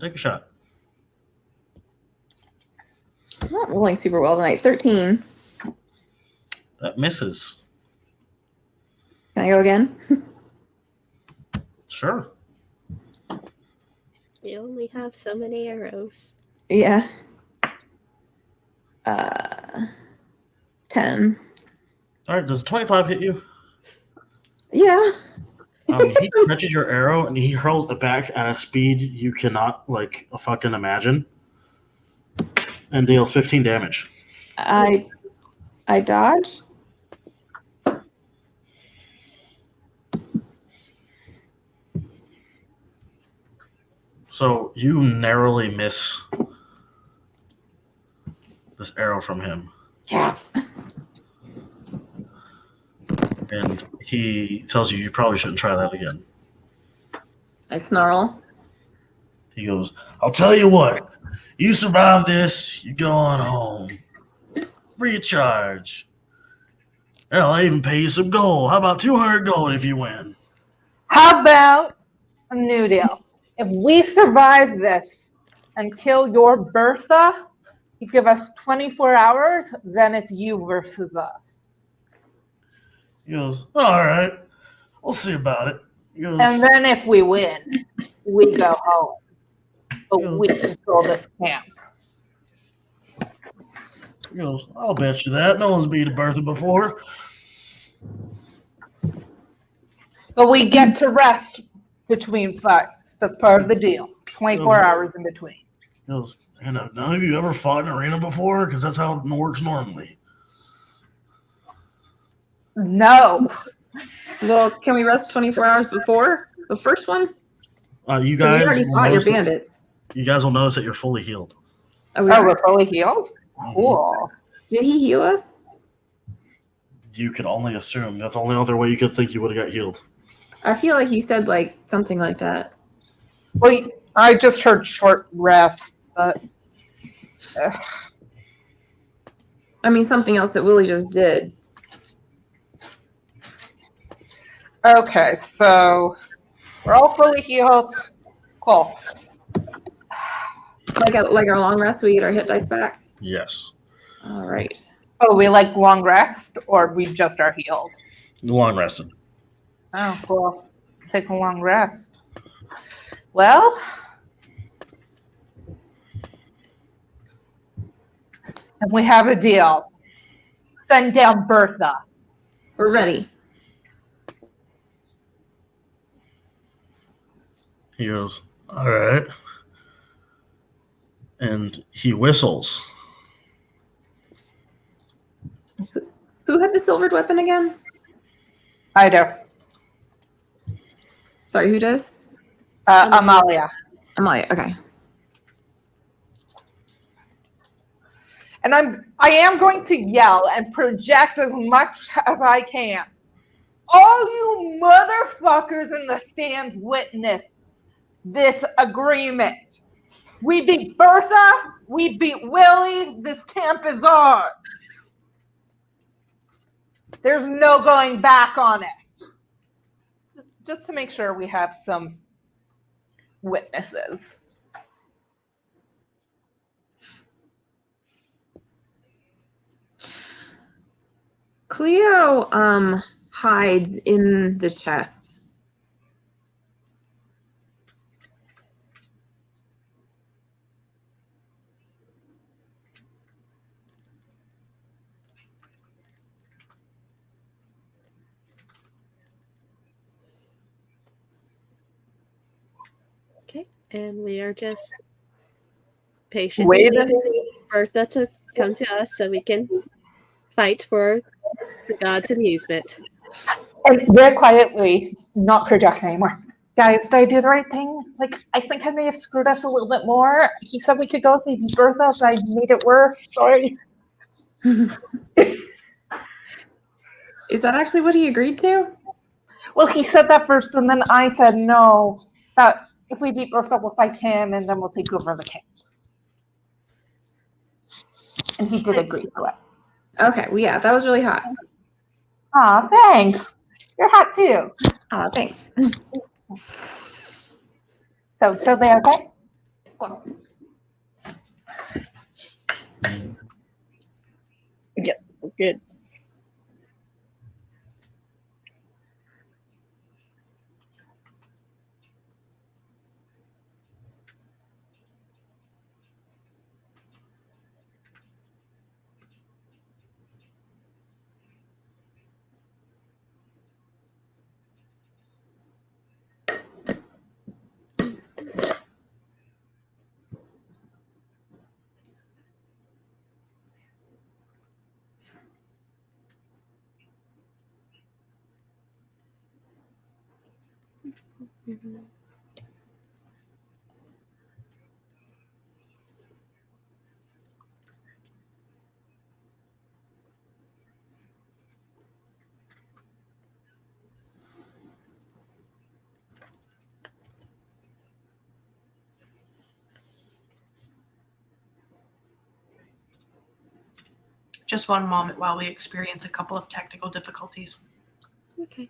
Take a shot. I'm not rolling super well tonight. 13. That misses. Can I go again? Sure. You only have so many arrows. Yeah. 10. All right, does 25 hit you? Yeah. He catches your arrow and he hurls it back at a speed you cannot fucking imagine, and deals 15 damage. I dodge. So you narrowly miss this arrow from him. Yes. And he tells you probably shouldn't try that again. I snarl. He goes, I'll tell you what. You survive this, you're going home. Free of charge. Hell, I'll even pay you some gold. How about 200 gold if you win? How about a new deal? If we survive this and kill your Bertha, you give us 24 hours, then it's you versus us. He goes, all right. We'll see about it. He goes, And then if we win, we go home. But we control this camp. he goes, I'll bet you that. No one's beat a Bertha before. But we get to rest between fights. That's part of the deal. 24 hours in between. He goes, and have none of you ever fought in an arena before? Because that's how it works normally. No. Well, can we rest 24 hours before the first one? You We guys, already will fought your notice that- bandits. you guys will notice that you're fully healed. Oh, Oh, we're fully healed? Cool. Did he heal us? You can only assume. That's the only other way you could think you would have got healed. I feel like you said like something like that. Well, I just heard short rest, but I mean, something else that Willie just did. okay, so we're all fully healed. Cool. Like our long rest, we get our hit dice back. Yes. All right. Oh, we like long rest, or we just are healed? Long rested. Oh, cool. Take a long rest. Well, And we have a deal. Send down Bertha. We're ready. He goes, all right. And he whistles. Who had the silvered weapon again? I do. Sorry, who does? Amalia. Amalia. Okay. And I am going to yell and project as much as I can. All you motherfuckers in the stands witness this agreement. We beat Bertha. We beat Willie. This camp is ours. There's no going back on it. Just to make sure we have some witnesses. Cleo hides in the chest. Okay, and we are just patiently Waiting. waiting for Bertha to come to us so we can fight for the god's amusement. And very quietly, not projecting anymore. Guys, did I do the right thing? Like, I think I may have screwed us a little bit more. He said we could go if we beat Bertha, so I made it worse. Sorry. Is that actually what he agreed to? Well, he said that first, and then I said no. That if we beat Bertha, we'll fight him, and then we'll take over the camp. And he did agree to it. Okay, well, yeah, that was really hot. Aw, thanks. You're hot too. Oh, thanks. So they okay? Cool. Yep, we're good. Mm-hmm. Just one moment while we experience a couple of technical difficulties. Okay.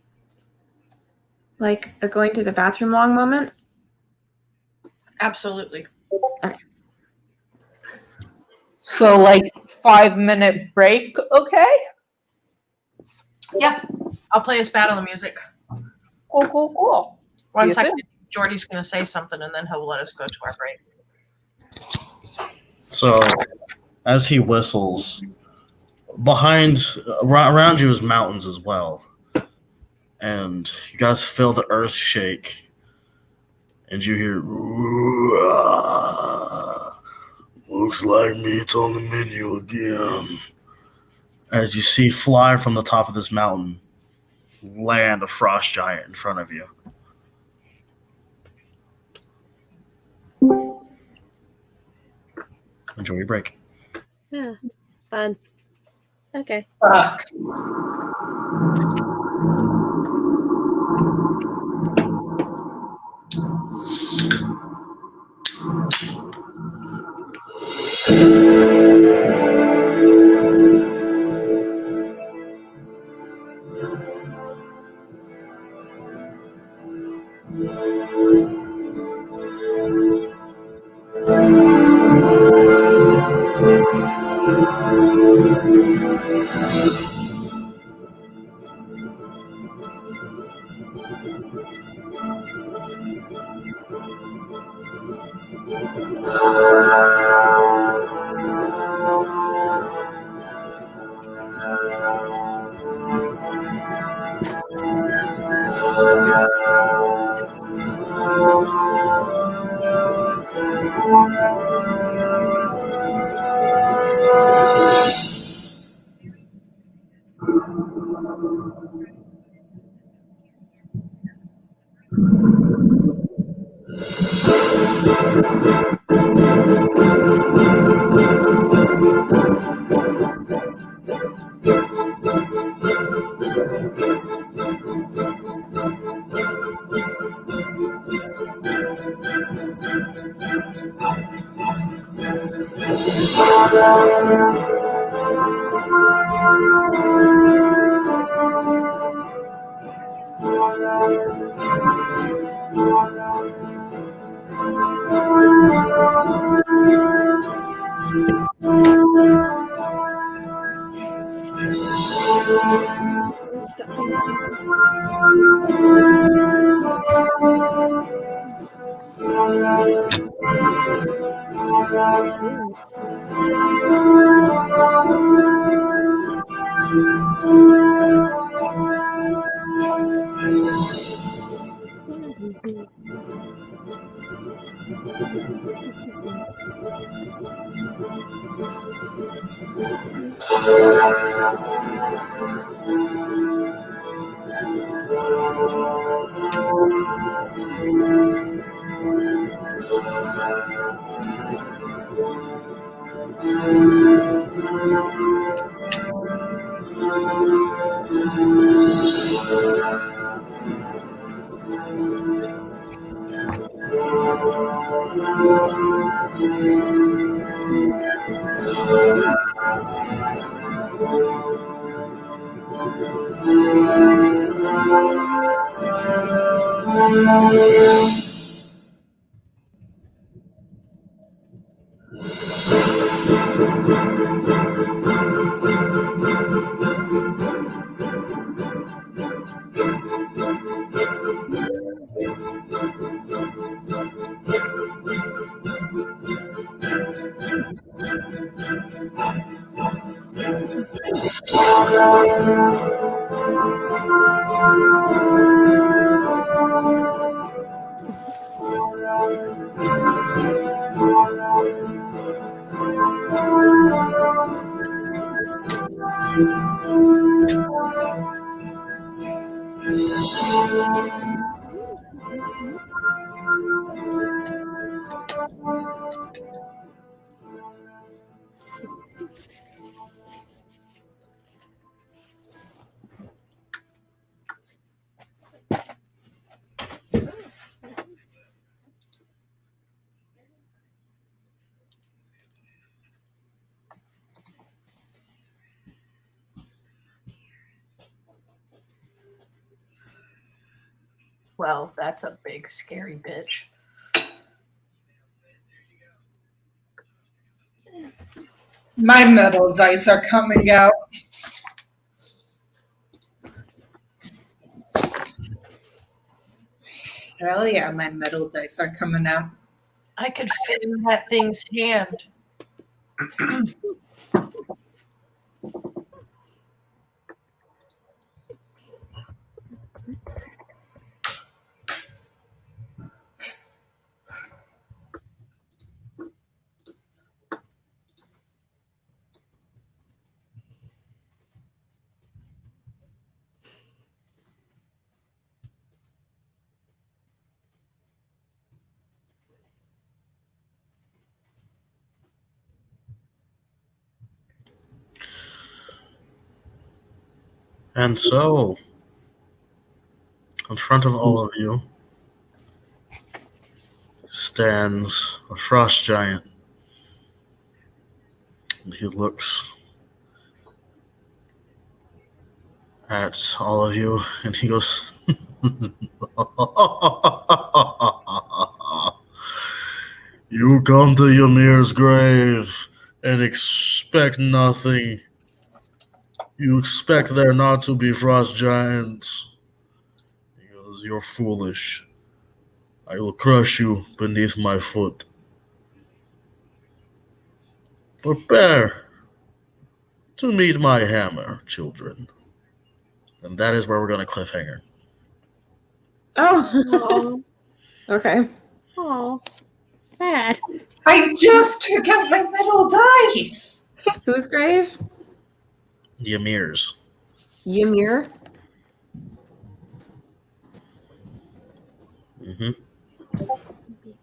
Like a going to the bathroom long moment? Absolutely. So, like, 5-minute break, okay? Yeah, I'll play us battle music. Cool. One See you second. soon. Jordy's going to say something, and then he'll let us go to our break. So, as he whistles, around you is mountains as well. And you guys feel the earth shake. And you hear, looks like meat's on the menu again. As you see fly from the top of this mountain, land a frost giant in front of you. Enjoy your break. Yeah, fun. Okay. Well, that's a big scary bitch. My metal dice are coming out. Hell yeah, my metal dice are coming out. I could fit in that thing's hand. And so, in front of all of you stands a frost giant. And he looks at all of you and he goes, You come to Ymir's grave and expect nothing. You expect there not to be frost giants. He goes, You're foolish. I will crush you beneath my foot. Prepare to meet my hammer, children. And that is where we're going to cliffhanger. Oh. Okay. Oh, sad. I just took out my metal dice. Whose grave? Ymir's. Ymir.